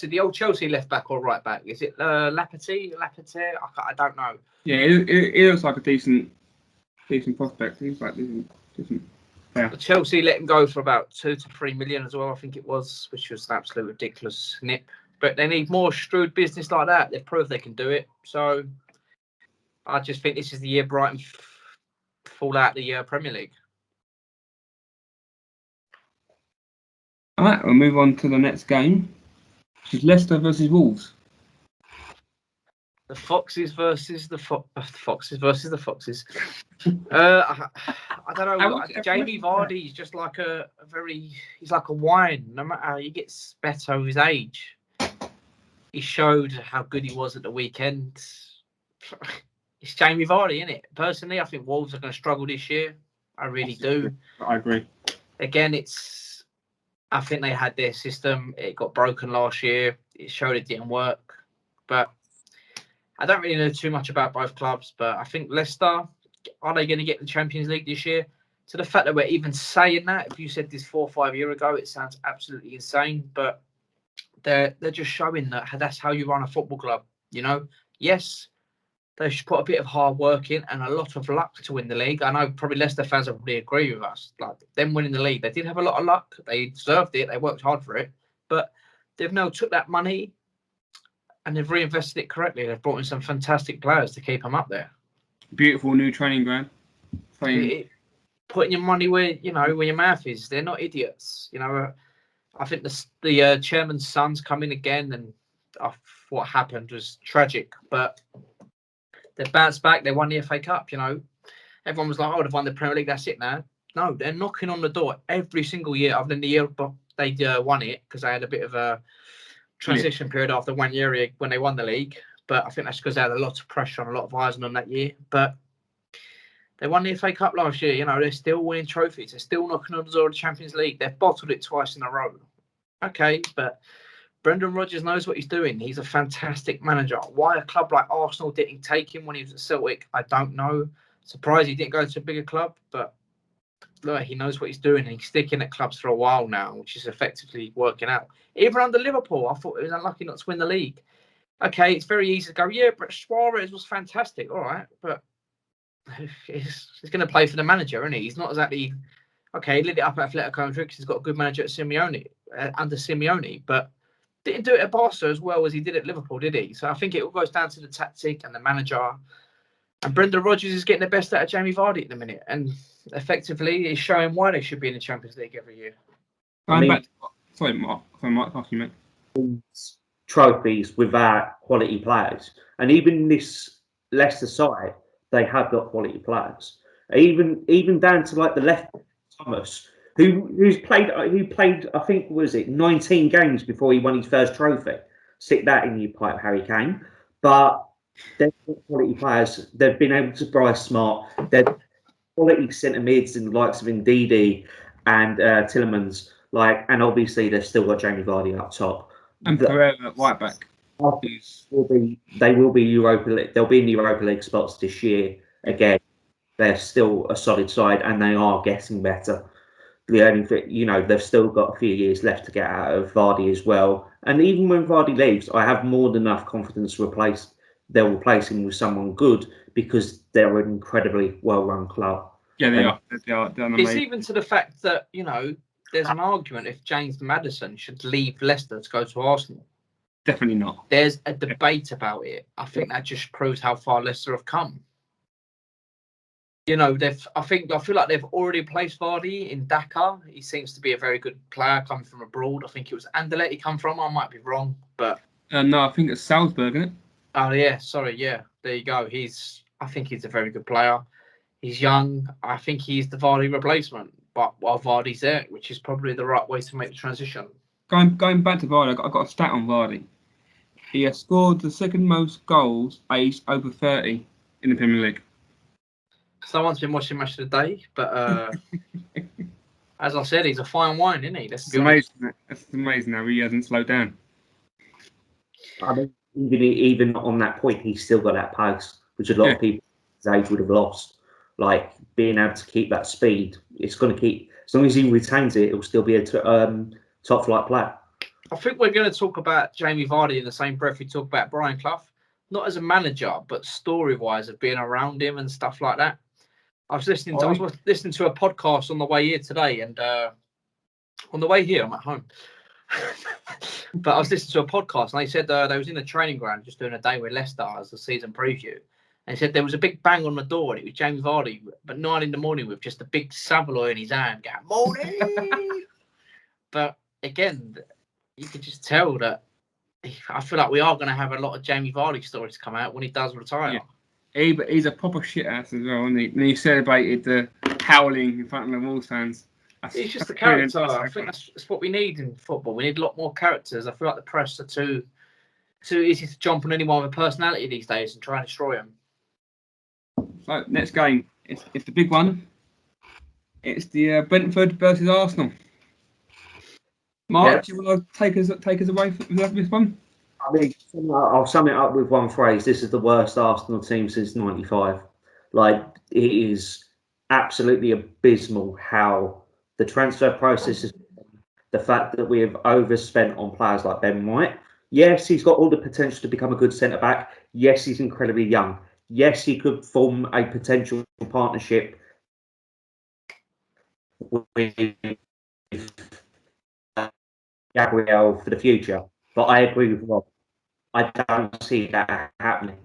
the old Chelsea left back or right back. Is it Lapete? I don't know. Yeah, it looks like a decent prospect. He's like decent. Yeah. Chelsea let him go for about 2 to 3 million as well, I think it was, which was an absolute ridiculous snip. But they need more shrewd business like that. They've proved they can do it. So I just think this is the year Brighton fall out the Premier League. All right, we'll move on to the next game, which is Leicester versus Wolves. The Foxes versus the Foxes versus the Foxes. I don't know. Jamie Vardy is just like he's like a wine. No matter how he gets better with his age. He showed how good he was at the weekend. It's Jamie Vardy, isn't it? Personally, I think Wolves are going to struggle this year. I really do. I agree. Again, I think they had their system. It got broken last year. It showed it didn't work. But I don't really know too much about both clubs. But I think Leicester, are they going to get the Champions League this year? To the fact that we're even saying that, if you said this 4 or 5 years ago, it sounds absolutely insane. But they're just showing that that's how you run a football club. You know, yes, they should put a bit of hard work in and a lot of luck to win the league. I know probably Leicester fans will probably agree with us. Like them winning the league, they did have a lot of luck. They deserved it. They worked hard for it. But they've now took that money and they've reinvested it correctly. They've brought in some fantastic players to keep them up there. Beautiful new training ground. Putting your money where your mouth is. They're not idiots. You know, I think the chairman's son's come in again, and what happened was tragic. But they bounced back. They won the FA Cup. You know, everyone was like, "Oh, they've won the Premier League. That's it now." No, they're knocking on the door every single year. Other than the year they won it, because they had a bit of a transition period after 1 year when they won the league. But I think that's because they had a lot of pressure and a lot of eyes on them that year. But they won the FA Cup last year. You know, they're still winning trophies. They're still knocking on the door of the Champions League. They've bottled it twice in a row. Okay, but Brendan Rodgers knows what he's doing. He's a fantastic manager. Why a club like Arsenal didn't take him when he was at Celtic, I don't know. Surprised he didn't go to a bigger club, but look, he knows what he's doing, and he's sticking at clubs for a while now, which is effectively working out. Even under Liverpool, I thought it was unlucky not to win the league. Okay, it's very easy to go, yeah, but Suarez was fantastic. All right, but he's going to play for the manager, isn't he? He's not exactly... Okay, he lit it up at Atletico Madrid because he's got a good manager at Simeone, under Simeone, but didn't do it at Barca as well as he did at Liverpool, did he? So I think it all goes down to the tactic and the manager. And Brendan Rodgers is getting the best out of Jamie Vardy at the minute, and effectively is showing why they should be in the Champions League every year. Sorry, Mark. Ask you, mate. Trophies without quality players, and even this Leicester side, they have got quality players. Even down to like the left Thomas, who played I think, was it 19 games before he won his first trophy. Stick that in your pipe, Harry Kane. But They're quality players. They've been able to buy smart. They're quality centre mids in the likes of Ndidi and Tillemans. And obviously they've still got Jamie Vardy up top. And Pereira at right back. They will be Europa League. They'll be in the Europa League spots this year again. They're still a solid side, and they are getting better. The only thing, they've still got a few years left to get out of Vardy as well. And even when Vardy leaves, I have more than enough confidence to they'll replace him with someone good because they're an incredibly well-run club. Yeah, they are. They're it's even to the fact that, there's an argument if James Maddison should leave Leicester to go to Arsenal. Definitely not. There's a debate about it. I think that just proves how far Leicester have come. I feel like they've already placed Vardy in Dakar. He seems to be a very good player coming from abroad. I think it was Anderlecht he come from. I might be wrong, but no, I think it's Salzburg, isn't it? Oh yeah, sorry, yeah. There you go. I think he's a very good player. He's young. I think he's the Vardy replacement. But while Vardy's there, which is probably the right way to make the transition. Going back to Vardy, I've got a stat on Vardy. He has scored the second most goals aged over 30 in the Premier League. Someone's been watching Match of the Day, but as I said, he's a fine wine, isn't he? It's amazing. It's amazing how he hasn't slowed down. I mean, even on that point, he's still got that pace, which a lot of people his age would have lost. Being able to keep that speed, it's going to keep. As long as he retains it, it'll still be a top flight player. I think we're going to talk about Jamie Vardy in the same breath we talk about Brian Clough, not as a manager, but story-wise of being around him and stuff like that. I was listening to a podcast on the way here today, and on the way here, I'm at home. But I was listening to a podcast, and they said they was in the training ground just doing a day with Leicester as the season preview. And he said there was a big bang on the door, and it was Jamie Vardy, but 9 a.m. with just a big Saveloy in his hand, going, "Morning!" But again, you could just tell that I feel like we are going to have a lot of Jamie Vardy stories come out when he does retire. Yeah. He's a proper shit ass as well, isn't he? And he celebrated the howling in front of the Wolves fans. He's just a character. I think that's what we need in football. We need a lot more characters. I feel like the press are too easy to jump on anyone with a personality these days and try and destroy them. So next game, it's the big one. It's the Brentford versus Arsenal. Mark, do you want to take us away from this one? I mean, I'll sum it up with one phrase. This is the worst Arsenal team since '95. It is absolutely abysmal how the transfer process is. The fact that we have overspent on players like Ben White. Yes, he's got all the potential to become a good centre back. Yes, he's incredibly young. Yes, he could form a potential partnership with Gabriel for the future. But I agree with Rob. I don't see that happening.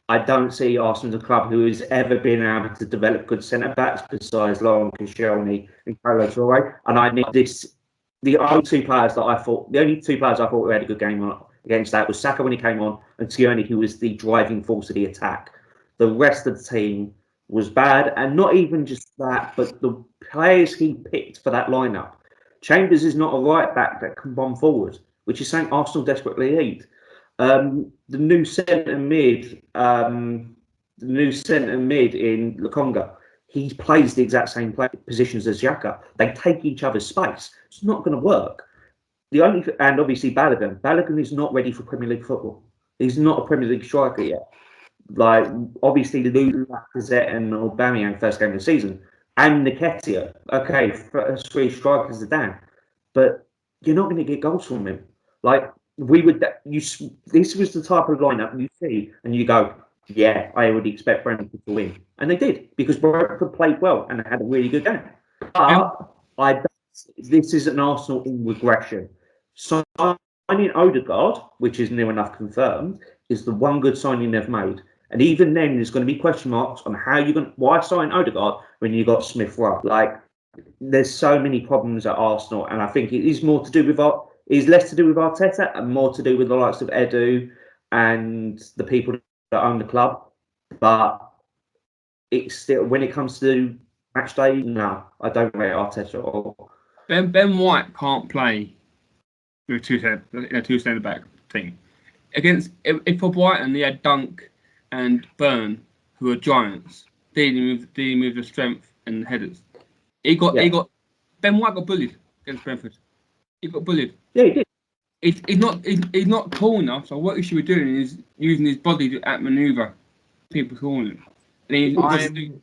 I don't see Arsenal as a club who has ever been able to develop good centre backs besides Laurent Koscielny and Kolo Touré. And I need this. The only two players I thought who had a good game against that was Saka when he came on, and Tierney, who was the driving force of the attack. The rest of the team was bad, and not even just that, but the players he picked for that lineup. Chambers is not a right back that can bomb forward, which is something Arsenal desperately need. The new centre mid in Lokonga, he plays the exact same positions as Xhaka. They take each other's space. It's not going to work. And obviously Balogun. Balogun is not ready for Premier League football. He's not a Premier League striker yet. Obviously Lacazette and Aubameyang first game of the season, and Nketiah. Okay, 3 strikers are down, but you're not going to get goals from him. This was the type of lineup you see, and you go, yeah, I would expect Brentford to win, and they did because Brentford played well and had a really good game. But this is an Arsenal in regression. Signing Odegaard, which is near enough confirmed, is the one good signing they've made. And even then, there's going to be question marks on why sign Odegaard when you got Smith Rowe. There's so many problems at Arsenal, and I think it is more to do with less to do with Arteta and more to do with the likes of Edu and the people that own the club. But it's still, when it comes to match day, no, I don't rate Arteta at all. Ben White can't play with a two centre back team. if for Brighton, he had Dunk and Byrne, who are giants, dealing with the strength and headers. Ben White got bullied against Brentford. He got bullied. Yeah, he did. He's not tall enough. So what he should be doing is using his body to outmaneuver people calling him.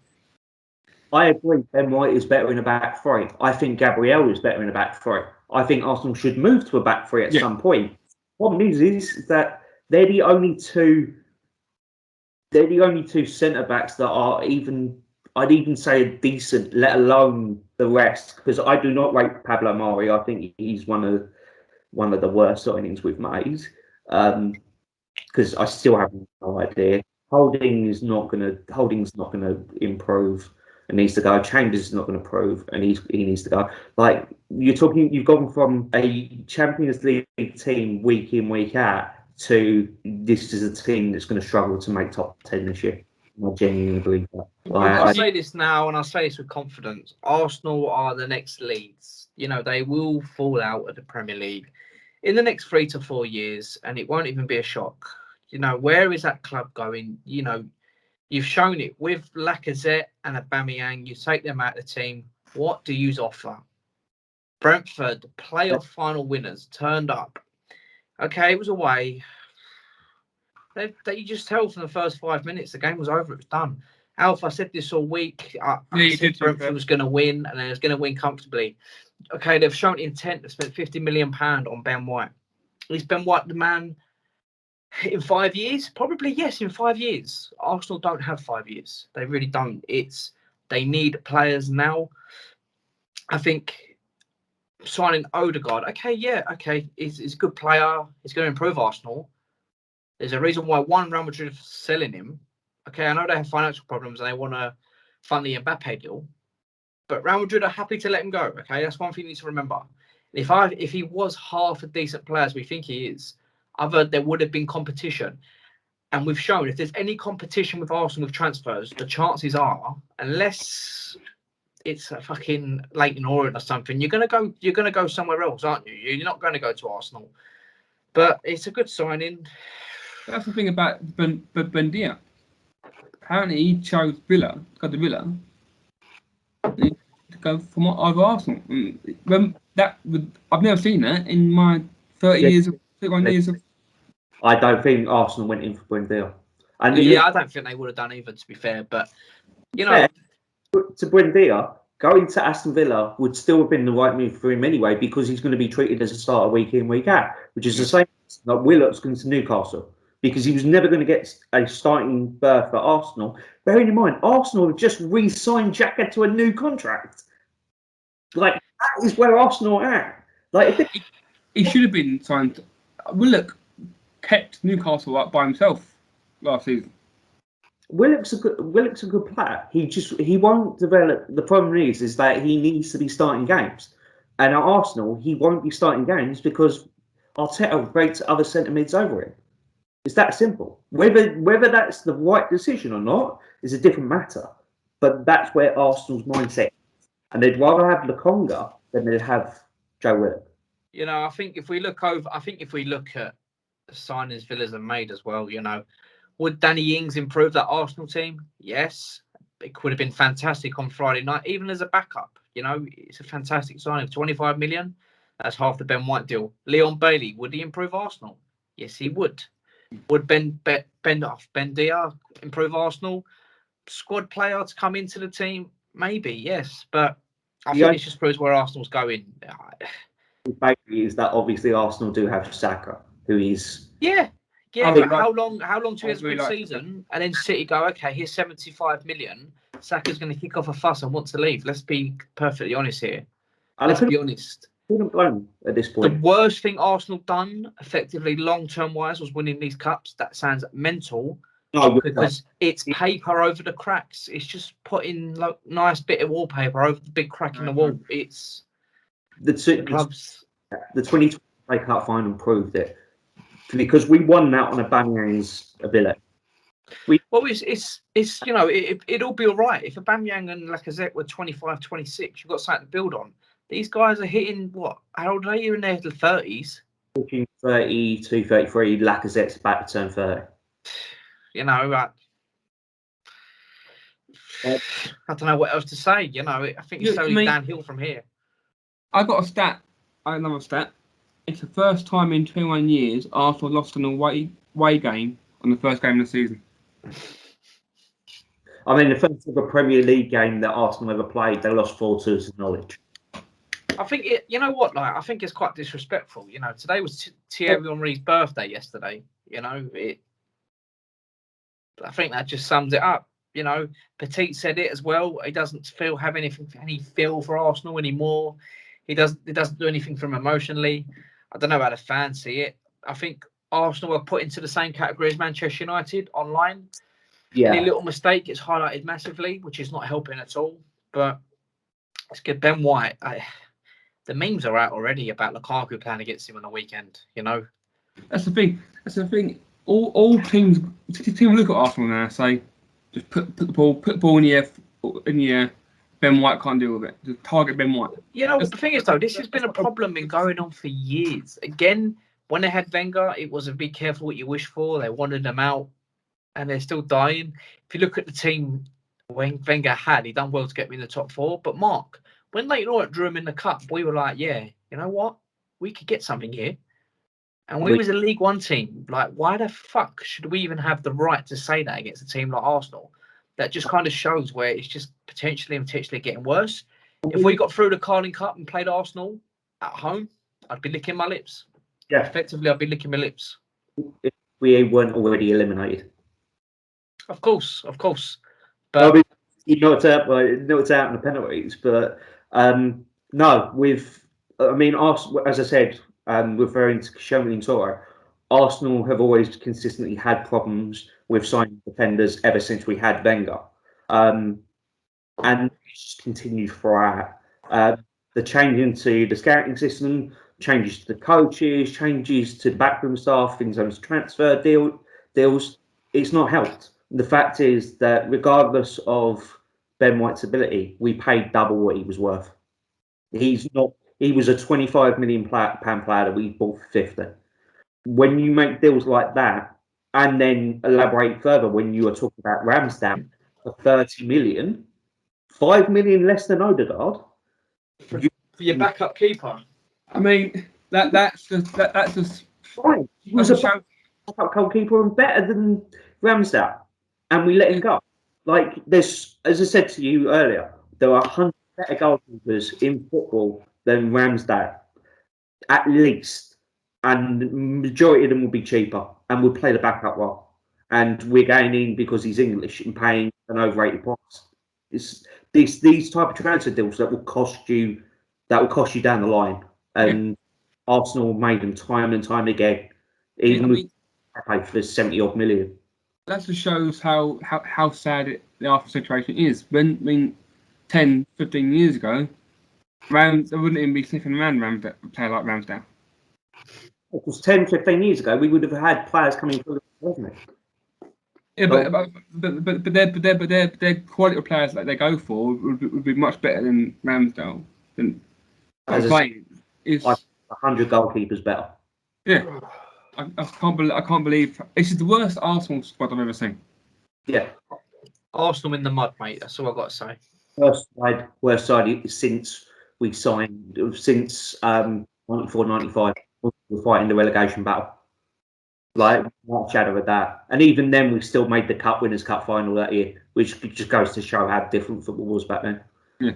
I agree. Ben White is better in a back three. I think Gabriel is better in a back three. I think Arsenal should move to a back three at some point. Problem is that they're the only two centre backs that are even, I'd even say, decent, let alone the rest. Because I do not rate Pablo Mari. I think he's one of the worst signings we've made. Because I still have no idea. Holding's not gonna improve. It needs to go. Chambers is not going to improve, and he needs to go. Like you've gone from a Champions League team week in, week out to this is a team that's going to struggle to make top 10 this year. I genuinely believe that. I'll say this now, and I'll say this with confidence. Arsenal are the next Leeds. They will fall out of the Premier League in the next 3 to 4 years, and it won't even be a shock. Where is that club going? You've shown it with Lacazette and Aubameyang. You take them out of the team. What do you offer? Brentford, playoff final winners, turned up. Okay, it was away. You just tell from the first 5 minutes the game was over. It was done. Alf, I said this all week. I said Brentford was going to win, and they was going to win comfortably. Okay, they've shown intent. They've spent £50 million on Ben White. Is Ben White the man in 5 years? Probably yes, in 5 years. Arsenal don't have 5 years. They really don't. They need players now. I think signing Odegaard, he's a good player. He's going to improve Arsenal. There's a reason why Real Madrid is selling him. Okay, I know they have financial problems and they want to fund the Mbappe deal, but Real Madrid are happy to let him go. Okay, that's one thing you need to remember. If he was half a decent player as we think he is, there would have been competition. And we've shown if there's any competition with Arsenal with transfers, the chances are, unless it's a fucking Leyton Orient or something, you're gonna go somewhere else, aren't you? You're not going to go to Arsenal. But it's a good signing. That's the thing about Buendia. Apparently he chose Villa, got to Villa, to go from over Arsenal. I've never seen that in my 31 years of. I don't think Arsenal went in for Buendia. I don't think they would have done either, to be fair. But to Buendia, going to Aston Villa would still have been the right move for him anyway, because he's going to be treated as a starter week in, week out, which is the same like Willock's going to Newcastle, because he was never going to get a starting berth at Arsenal. Bearing in mind, Arsenal have just re-signed Xhaka to a new contract. Like, that is where Arsenal are at. Like, he should have been signed. Willock kept Newcastle up by himself last season. Willock's a good player. He won't develop. The problem is that he needs to be starting games, and at Arsenal he won't be starting games because Arteta rates other centre mids over him. It's that simple. Whether that's the right decision or not is a different matter. But that's where Arsenal's mindset is. And they'd rather have Lokonga than they'd have Joe Willock. I think if we look at the signings Villa's have made as well, would Danny Ings improve that Arsenal team? Yes. It could have been fantastic on Friday night, even as a backup. It's a fantastic signing of 25 million. That's half the Ben White deal. Leon Bailey, would he improve Arsenal? Yes, he would. Would Buendia improve Arsenal? Squad player to come into the team? Maybe, yes. But I think it just proves where Arsenal's going. Basically, is that obviously Arsenal do have Saka, who is... Yeah, but how long to have a good season and then City go, okay, here's 75 million. Saka's going to kick off a fuss and want to leave. Let's be perfectly honest here. Let's be honest. Couldn't blame at this point. The worst thing Arsenal done, effectively long-term wise, was winning these cups. That sounds mental. No, because it's paper over the cracks. It's just putting like nice bit of wallpaper over the big crack in the wall. It's the clubs. The 2020 FA Cup final proved it, because we won that on Aubameyang's ability. It'll be all right if Aubameyang and Lacazette were 25, 26. You've got something to build on. These guys are hitting what? How old are they? You're in their 30s. pushing 32, 33. Lacazette's about to turn 30. You know, I don't know what else to say. You know, I think it's slowly downhill from here. I got a stat. Another stat. It's the first time in 21 years Arsenal lost an away game on the first game of the season. I mean, the first ever Premier League game that Arsenal ever played, they lost 4-2 to Norwich. I think you know what? Like, I think it's quite disrespectful. You know, today was Thierry Henry's birthday yesterday. You know, I think that just sums it up. You know, Petit said it as well. He doesn't have any feel for Arsenal anymore. He doesn't do anything from emotionally. I don't know how the fans see it. I think Arsenal are put into the same category as Manchester United online. Yeah. Any little mistake gets highlighted massively, which is not helping at all. But it's good. Ben White, the memes are out already about Lukaku playing against him on the weekend. You know, that's the thing. All teams look at Arsenal now and say, just put the ball in the air. Ben White can't deal with it. Just target Ben White. You know, the thing is though, this has been a problem been going on for years. Again, when they had Wenger, it was a be careful what you wish for. They wanted them out, and they're still dying. If you look at the team when Wenger had, he done well to get me in the top 4. But Mark, when Leighton Orient drew him in the cup, we were like, yeah, you know what? We could get something here. And we was a League One team. Like, why the fuck should we even have the right to say that against a team like Arsenal? That just kind of shows where it's just potentially getting worse. If we got through the Carling Cup and played Arsenal at home, I'd be licking my lips. Yeah. Effectively, I'd be licking my lips. If we weren't already eliminated. Of course. But I mean, he knocked out in the penalties, but Arsenal, as I said, referring to Sherman and Toro, Arsenal have always consistently had problems with signing defenders ever since we had Wenger, and it's continued throughout. The change into the scouting system, changes to the coaches, changes to the backroom staff, things on transfer deals. It's not helped. The fact is that regardless of Ben White's ability, we paid double what he was worth. He was a £25 million pound player that we bought for 50. When you make deals like that, and then elaborate further when you are talking about Ramsdale for 30 million, 5 million less than Odegaard. For your backup keeper. I mean, that's just fine. He was a backup goalkeeper and better than Ramsdale, and we let him go. Like, there's, as I said to you earlier, there are 100 better goalkeepers in football than Ramsdale, at least, and the majority of them will be cheaper and will play the backup role. And we're going in because he's English and paying an overrated price. It's these type of transfer deals that will cost you down the line. And Arsenal made them time and time again, even with paid for 70 odd million. That just shows how sad the Arsenal situation is. When 10, 15 years ago, there wouldn't even be sniffing around a player like Ramsdale. Because 10, 15 years ago, we would have had players coming through, wasn't it? Yeah, but their quality of players that they go for would be much better than Ramsdale. As playing is 100 goalkeepers better. Yeah, I can't believe this is the worst Arsenal squad I've ever seen. Yeah, Arsenal in the mud, mate. That's all I've got to say. Worst side since we signed, since 94, 95. We're fighting the relegation battle. Like, not a shadow of that. And even then, we still made the Cup Winners' Cup final that year, which just goes to show how different football was back then. Yeah.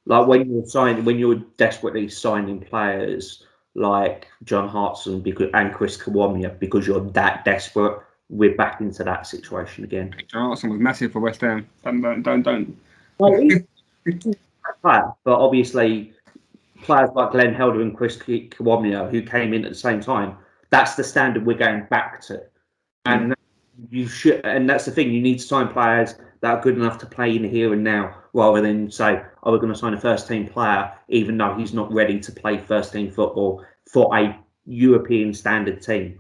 Like, when you're desperately signing players like John Hartson and Chris Kiwomya because you're that desperate, we're back into that situation again. John Hartson was massive for West Ham. Don't. Well, he's a player, but obviously players like Glenn Helder and Chris Kiwomya, who came in at the same time, that's the standard we're going back to. And you should, and that's the thing, you need to sign players that are good enough to play in the here and now, rather than say, we're going to sign a first team player, even though he's not ready to play first team football for a European standard team.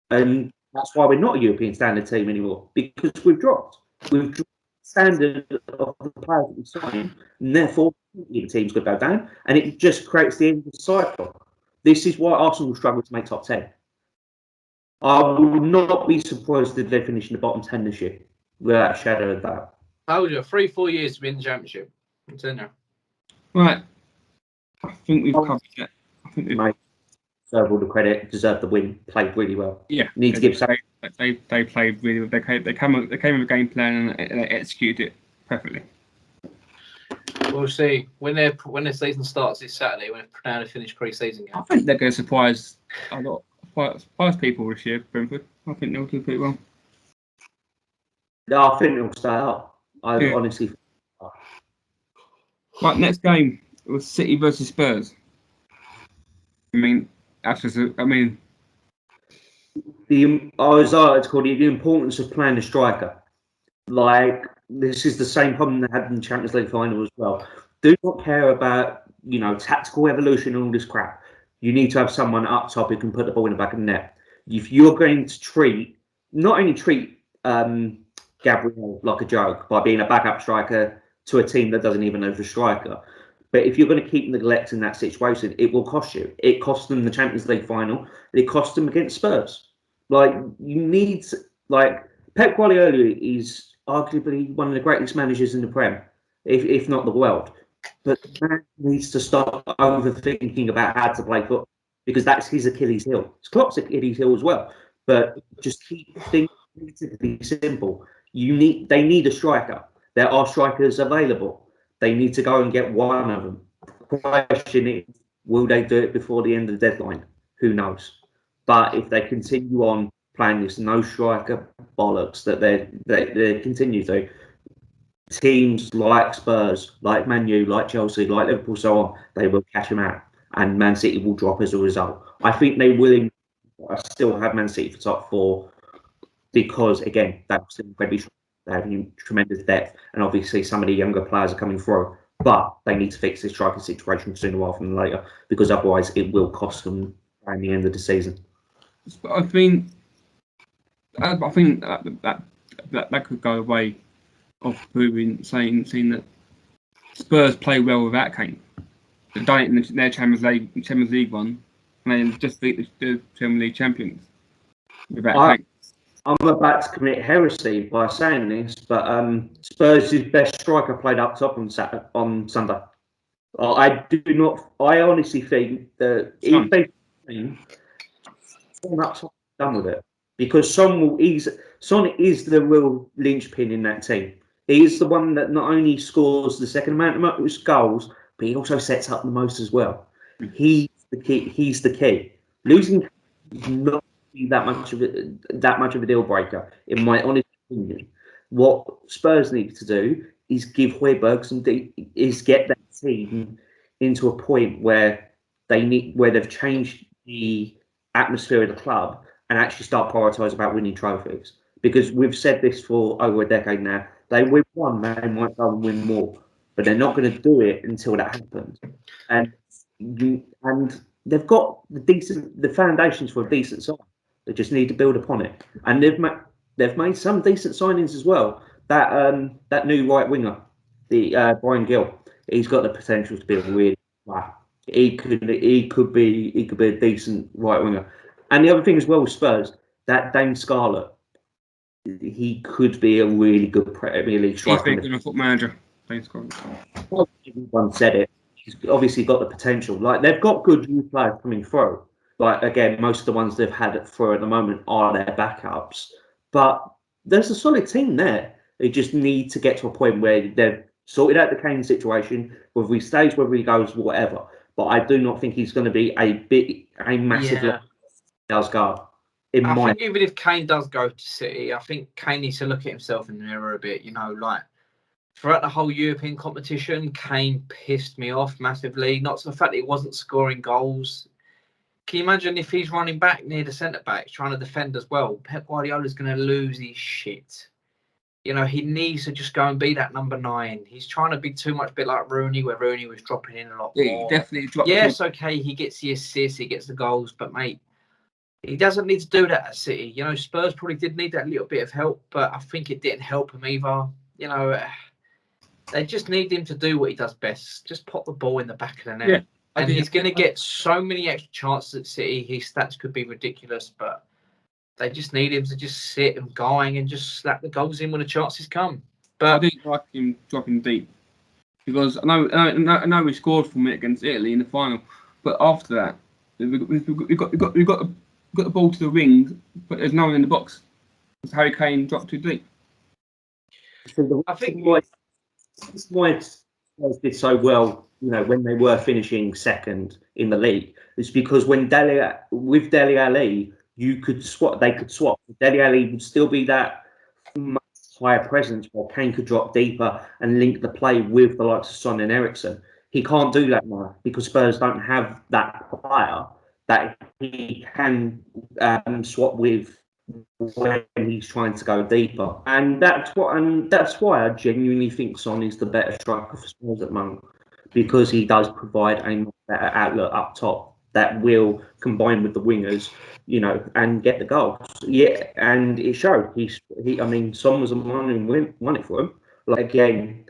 And that's why we're not a European standard team anymore, because we've dropped the standard of the players that we sign, and therefore the teams could go down, and it just creates the end of the cycle. This is why Arsenal struggle to make top 10. I would not be surprised if they finish in the bottom 10 this year, without a shadow of doubt. I told you, 3-4 years to be in the Championship. I'm telling you. Right. I think we've covered it. I think Mate, deserve all the credit, deserve the win, played really well. yeah. Need to give some. They played really well. They came with a game plan and they executed it perfectly. We'll see when the season starts this Saturday. When Pernambuco finish pre-season game. I think they're going to surprise a lot, surprise people this year. Brentford. I think they'll do pretty well. No, I think they'll stay up. I honestly. Right, next game was City versus Spurs. I mean, I was called the importance of playing a striker. Like, this is the same problem they had in the Champions League final as well. Do not care about, tactical evolution and all this crap. You need to have someone up top who can put the ball in the back of the net. If you're going to not only treat Gabriel like a joke by being a backup striker to a team that doesn't even know the striker, but if you're going to keep neglecting that situation, it will cost you. It cost them the Champions League final. It cost them against Spurs. Like, Pep Guardiola is arguably one of the greatest managers in the Prem, if not the world. But the man needs to stop overthinking about how to play football, because that's his Achilles heel. It's Klopp's Achilles heel as well. But just keep things relatively simple. They need a striker. There are strikers available. They need to go and get one of them. The question is, will they do it before the end of the deadline? Who knows? But if they continue on playing this no striker bollocks that they continue to, teams like Spurs, like Man U, like Chelsea, like Liverpool, so on, they will catch them out, and Man City will drop as a result. I think they will. I still have Man City for top 4 because, again, that's incredibly strong. They have tremendous depth, and obviously some of the younger players are coming through. But they need to fix this striker situation sooner rather than later, because otherwise it will cost them at the end of the season. I think that could go away of proving saying that Spurs play well without Kane. They've done it in their Champions League one, and they just beat the Champions League champions without Kane. I'm about to commit heresy by saying this, but Spurs' best striker played up top on Sunday. I honestly think that if they up top, done with it, because Son is the real linchpin in that team. He is the one that not only scores the second amount of most goals, but he also sets up the most as well. He's the key. Losing is not that much of a deal breaker, in my honest opinion. What Spurs need to do is give Højbjerg get that team into a point where they've changed the atmosphere of the club and actually start prioritising about winning trophies. Because we've said this for over a decade now. They win one, they might go and win more, but they're not going to do it until that happens. And they've got the foundations for a decent side. They just need to build upon it. And they've made some decent signings as well. That new right winger, the Brian Gill, he's got the potential to be a really he could be a decent right winger. And the other thing as well with Spurs, that Dane Scarlett, he could be a really good Premier League striker. He's been a foot manager. Dane Scarlett. Everyone said it. He's obviously got the potential. Like, they've got good youth players coming through. Like, again, most of the ones they've had through at the moment are their backups. But there's a solid team there. They just need to get to a point where they've sorted out the Kane situation, whether he stays, whether he goes, whatever. But I do not think he's going to be a massive does go. I think even if Kane does go to City, I think Kane needs to look at himself in the mirror a bit. Like, throughout the whole European competition, Kane pissed me off massively. Not to the fact that he wasn't scoring goals. Can you imagine if he's running back near the centre-backs, trying to defend as well? Pep Guardiola's going to lose his shit. He needs to just go and be that number 9. He's trying to be too much bit like Rooney, where Rooney was dropping in a lot more. He definitely dropped. Yes, okay, he gets the assists, he gets the goals, but mate, he doesn't need to do that at City. Spurs probably did need that little bit of help, but I think it didn't help him either. They just need him to do what he does best. Just pop the ball in the back of the net. Yeah. And he's going to get so many extra chances at City. His stats could be ridiculous, but they just need him to just sit and going and just slap the goals in when the chances come. But I didn't like him dropping deep because I know we scored from it against Italy in the final, but after that we got the ball to the wing, but there's no one in the box. Because Harry Kane dropped too deep. I think why Spurs did so well, when they were finishing second in the league, is because with Dele Alli, they could swap. Dele Alli would still be that much higher presence, while Kane could drop deeper and link the play with the likes of Son and Eriksen. He can't do that now because Spurs don't have that player that he can swap with when he's trying to go deeper, and that's why I genuinely think Son is the better striker for Spurs at the moment, because he does provide a much better outlet up top that will combine with the wingers, and get the goals. Yeah, and it showed. I mean, Son was the one who won it for him. Like, again,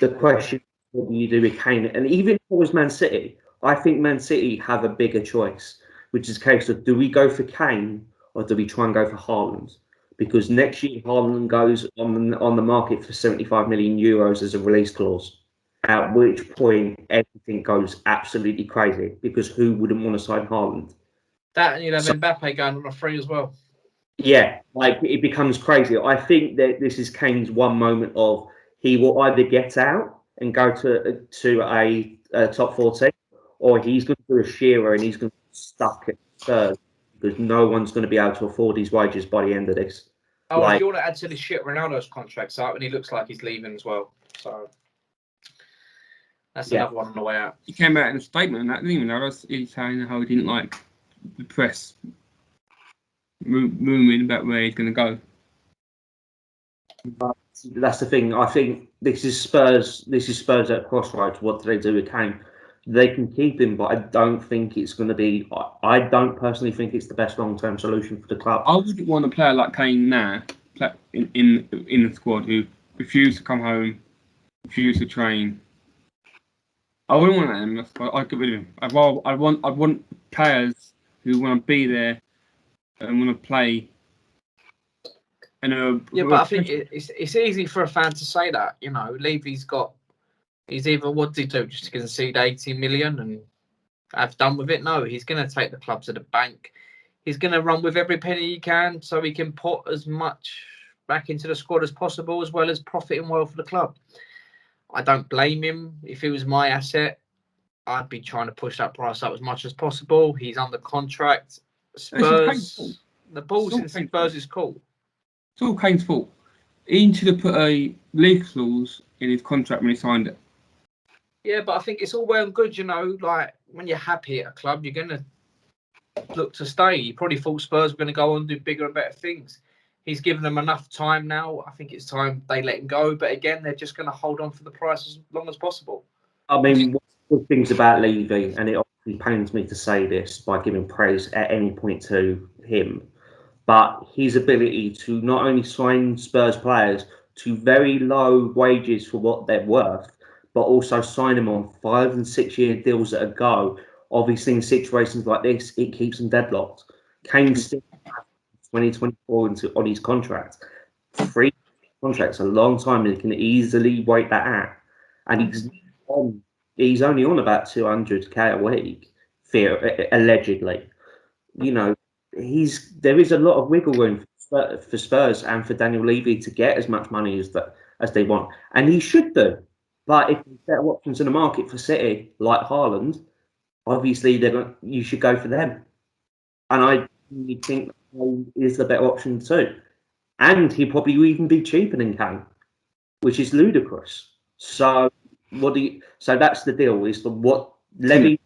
the question: what do you do with Kane? And even if it was Man City, I think Man City have a bigger choice, which is a case of, do we go for Kane or do we try and go for Haaland? Because next year Haaland goes on the market for 75 million euros as a release clause, at which point everything goes absolutely crazy, because who wouldn't want to sign Haaland? That, and you'd have Mbappe going on a free as well. Yeah, it becomes crazy. I think that this is Kane's one moment of, he will either get out and go to a top 4 team, or he's going to do a Shearer and he's going to be stuck at third, because no one's going to be able to afford his wages by the end of this. Oh, if you want to add to the shit Ronaldo's contract's out, and he looks like he's leaving as well. So that's another one on the way out. He came out in a statement, didn't he? He's saying how he didn't like the press moving about where he's going to go. But that's the thing. I think this is Spurs at crossroads. What do they do with Kane? They can keep him, but I don't think it's going to be. I don't personally think it's the best long-term solution for the club. I wouldn't want a player like Kane now in the squad who refused to come home, refused to train. I wouldn't want him. I'd get rid of him. I'd want players who want to be there and want to play. But I think it's easy for a fan to say that. Levy's he's either, what did he do, just to concede 80 million and have done with it? No, he's going to take the club to the bank. He's going to run with every penny he can so he can put as much back into the squad as possible, as well as profiting well for the club. I don't blame him. If he was my asset, I'd be trying to push that price up as much as possible. He's under contract. Spurs, the balls in Spurs is cool. It's all Kane's fault. He should have put a league clause in his contract when he signed it. Yeah, but I think it's all well and good, like when you're happy at a club, you're going to look to stay. You probably thought Spurs were going to go on and do bigger and better things. He's given them enough time now. I think it's time they let him go. But again, they're just going to hold on for the price as long as possible. I mean, what's the good things about Levy, and it obviously pains me to say this by giving praise at any point to him, but his ability to not only sign Spurs players to very low wages for what they're worth, but also sign them on 5 and 6 year deals at a go. Obviously, in situations like this, it keeps them deadlocked. Kane still has 2024 on his contract. 3 contracts, a long time, and he can easily wait that out. And he's only on about 200k a week, allegedly. There is a lot of wiggle room for Spurs and for Daniel Levy to get as much money as they want, and he should do. But if there's better options in the market for City, like Haaland, obviously you should go for them. And I think Kane is the better option too. And he'd probably even be cheaper than Kane, which is ludicrous. So that's the deal. Is what Levy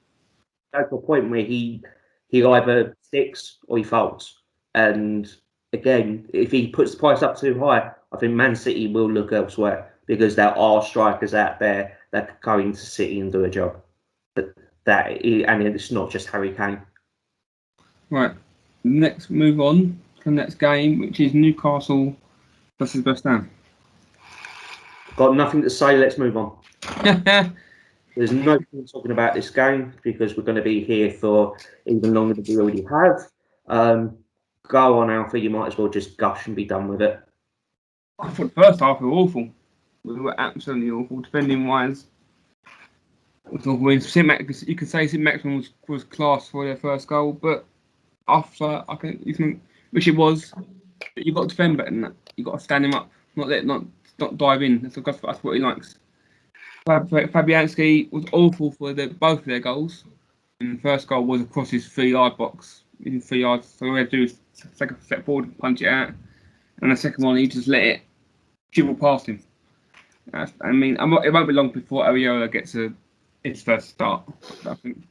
goes to a point where he either sticks or he folds. And again, if he puts the price up too high, I think Man City will look elsewhere, because there are strikers out there that go into City and do a job. And it's not just Harry Kane. Right. Next, move on to the next game, which is Newcastle versus West Ham. Got nothing to say. Let's move on. There's no point talking about this game because we're going to be here for even longer than we already have. Go on, Alfie. You might as well just gush and be done with it. I thought the first half we were awful. We were absolutely awful, defending wise. You can say St Maximin was class for their first goal, but after you can, which it was, but you've got to defend better than that. You've got to stand him up, not dive in. That's what he likes. Fabianski was awful for both of their goals. And the first goal was across his 3-yard box, in 3 yards. So all he had to do is take a step forward and punch it out. And the second one, he just let it dribble past him. I mean, it won't be long before Areola gets his first start. I think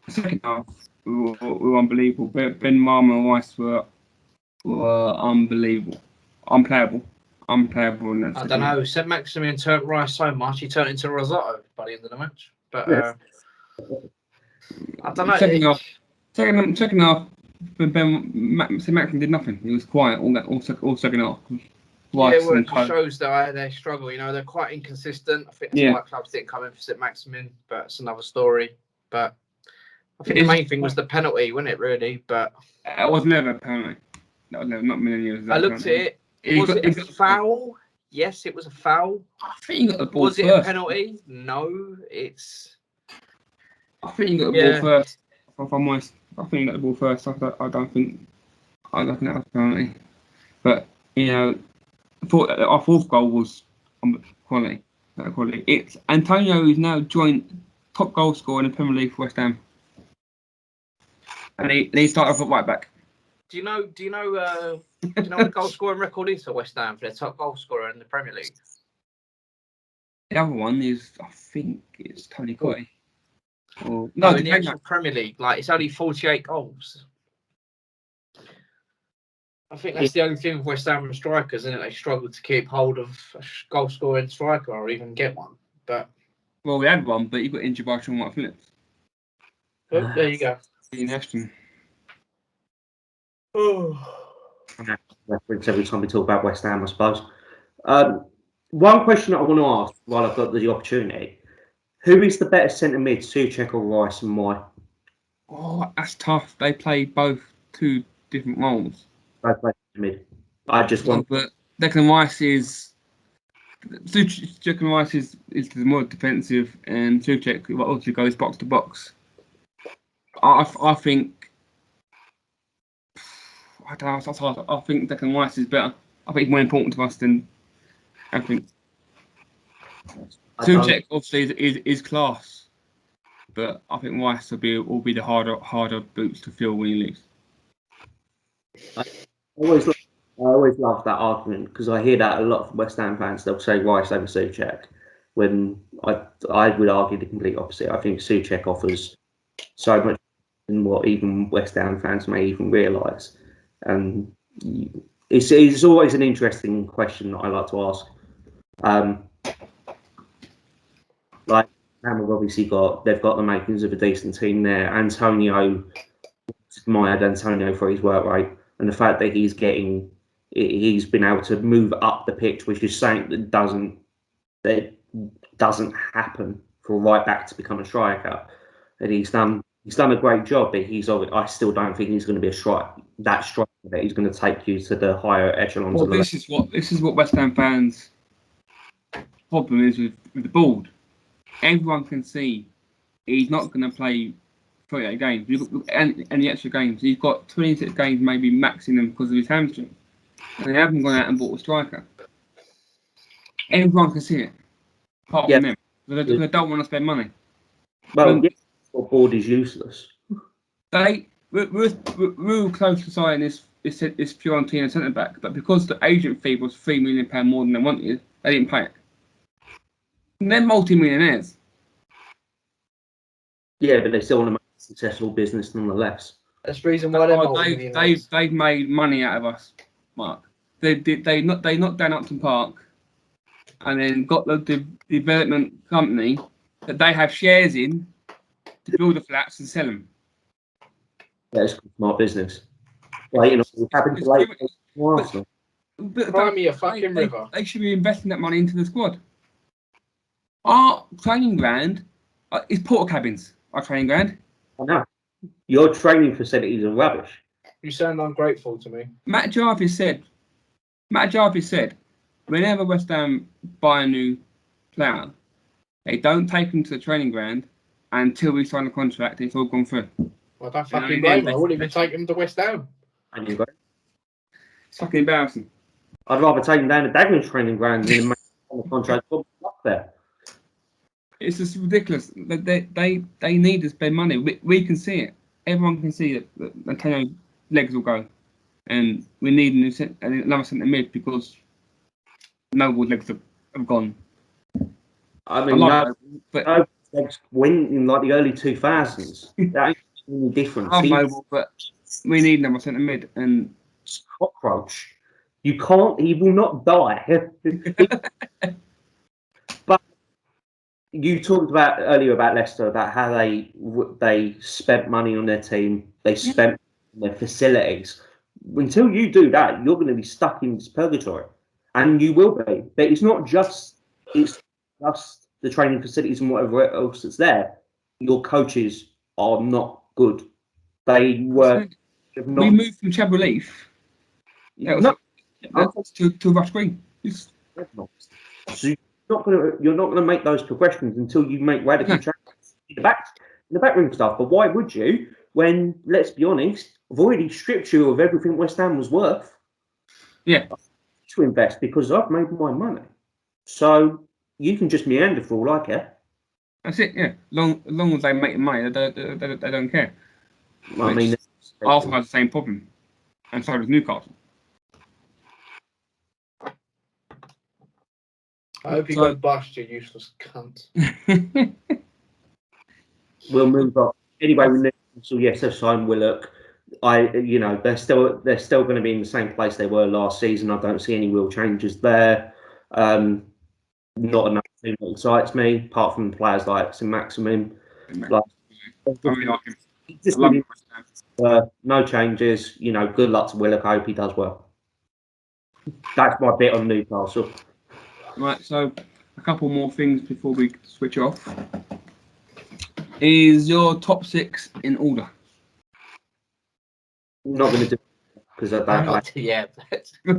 the second half we were unbelievable. Ben Marma and Rice were unbelievable, unplayable in that. I don't know. St Maximin turned Rice so much he turned into risotto by the end of the match. But I don't know. Second half, St Maximin did nothing. He was quiet all second half. It shows that they struggle. You know, they're quite inconsistent. I think that's why clubs didn't come in for St Maximin, but it's another story. But I think the main thing was the penalty, wasn't it? Really, but it was never a penalty. That was never, not many years. I looked at it. Was it a foul? Yes, it was a foul. I think you got the ball was first. Was it a penalty? No, it's. I think you got the ball first. If I'm honest, I think you got the ball first. I don't think that was a penalty. But you know, our fourth goal was quality. It's Antonio who's now joint top goal scorer in the Premier League for West Ham, and he started off at right back. Do you know what the goal scoring record is for West Ham for their top goal scorer in the Premier League? The other one is, I think it's Tony Cottee. No, in the actual Premier League, it's only 48 goals. I think that's the only thing with West Ham strikers, isn't it? They struggle to keep hold of a goal scoring striker or even get one. But we had one, but he got injured by Sean White-Phillips. Oh, there you go. Ian Ashton. Reference every time we talk about West Ham, I suppose. One question that I want to ask while I've got the opportunity: who is the better centre mid, Souček or Rice, and why? Oh, that's tough. They play both two different roles. Both play mid. I just want. But Declan Rice is. Declan Rice is the more defensive, and Souček also goes box to box. I think. I don't know. That's hard. I think Declan Rice is better. I think he's more important to us than I think. Souček obviously is class, but I think Rice will be the harder boots to fill when he leaves. I always love that argument because I hear that a lot from West Ham fans. They'll say Rice over Souček, when I would argue the complete opposite. I think Souček offers so much than what even West Ham fans may even realise. And it's always an interesting question that I like to ask. Like Ham have obviously they've got the makings of a decent team there. Antonio, admired Antonio for his work rate and the fact that he's been able to move up the pitch, which is something that doesn't happen for a right back to become a striker. And he's done a great job, but I still don't think he's going to be a striker that he's going to take you to the higher echelons. Well, this is what West Ham fans' problem is with the board. Everyone can see he's not going to play 38 games. And the extra games, he's got 26 games, maybe maxing them because of his hamstring. And they haven't gone out and bought a striker. Everyone can see it, apart from them. They don't want to spend money. Well, the board is useless. We're close to signing this Fiorentina centre back, but because the agent fee was £3 million more than they wanted, they didn't pay it. And they're multi-millionaires. Yeah, but they still want to make a successful business nonetheless. That's the reason why they've made money out of us, Mark. They knocked down Upton Park, and then got the development company that they have shares in to build the flats and sell them. That's smart business. Like, you know, we happen to like Arsenal. Buy me a fucking river. They should be investing that money into the squad. Our training ground It's porta cabins, our training ground. I know. Your training facilities are rubbish. You sound ungrateful to me. Matt Jarvis said, whenever West Ham buy a new player, they don't take him to the training ground until we sign a contract. It's all gone through. Well, I don't fucking blame him. I wouldn't even take him to West Ham. And you go. It's fucking embarrassing. I'd rather take him down to Dagenham training ground than make on the contract up there. It's just ridiculous. They need to spend money. We can see it. Everyone can see that Antonio legs will go, and we need another centre mid because Noble's legs have gone. I mean, but legs went in like the early 2000s. That ain't any different. I'm Noble, but we need another centre mid, and cockroach. You can't. He will not die. But you talked about earlier about Leicester, about how they spent money on their team. They spent on their facilities. Until you do that, you're going to be stuck in this purgatory, and you will be. But it's not just. It's just the training facilities and whatever else that's there. Your coaches are not good. They were. We moved from Chad Relief. To Rush Green. So you're not gonna make those progressions until you make radical changes in the backroom stuff. But why would you? When, let's be honest, I've already stripped you of everything West Ham was worth. Yeah. To invest because I've made my money. So you can just meander for all I care. That's it. Yeah. Long as they make money, they don't care. I mean, Arsenal has the same problem, and so does Newcastle. I hope you go bust, you useless cunt. We'll move on. Anyway, with Newcastle, yes, they've signed Willock. They're still going to be in the same place they were last season. I don't see any real changes there. Not enough team that excites me, apart from players like Saint-Maximin. I really like him. Just no changes. Good luck to Willock. I hope he does well. That's my bit on Newcastle. Right, so a couple more things before we switch off. Is your top 6 in order? Not going to do it because I don't. Yeah. You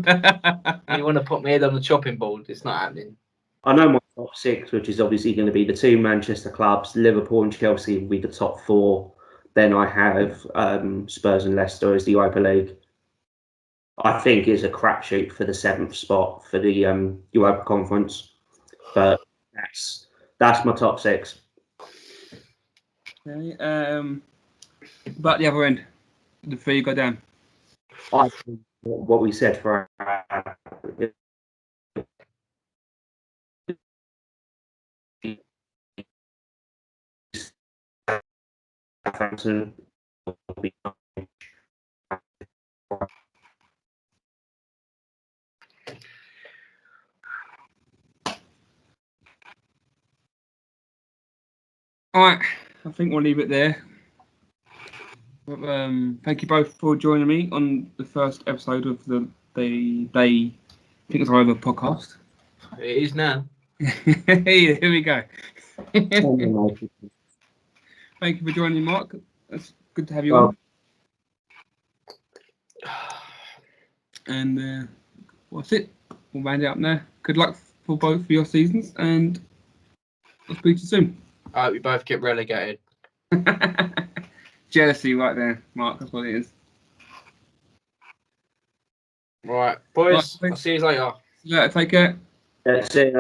want to put me head on the chopping board? It's not happening. I know my top 6, which is obviously going to be the 2 Manchester clubs. Liverpool and Chelsea will be the top 4. Then I have Spurs and Leicester as the Europa League. I think it's a crapshoot for the 7th spot for the Europa Conference, but that's my top 6. Okay. But the other end, the 3 go down. I think what we said for Southampton will be. All right, I think we'll leave it there. But, thank you both for joining me on the first episode of the Day I Think It's Over podcast. It is now. Hey, here we go. Thank you for joining me, Mark. It's good to have you on. And what's it? We'll round it up there. Good luck for both of your seasons, and I'll speak to you soon. I hope we both get relegated. Jealousy right there, Mark. That's what it is. Right, boys. I'll see you later. Yeah, take care. That's it.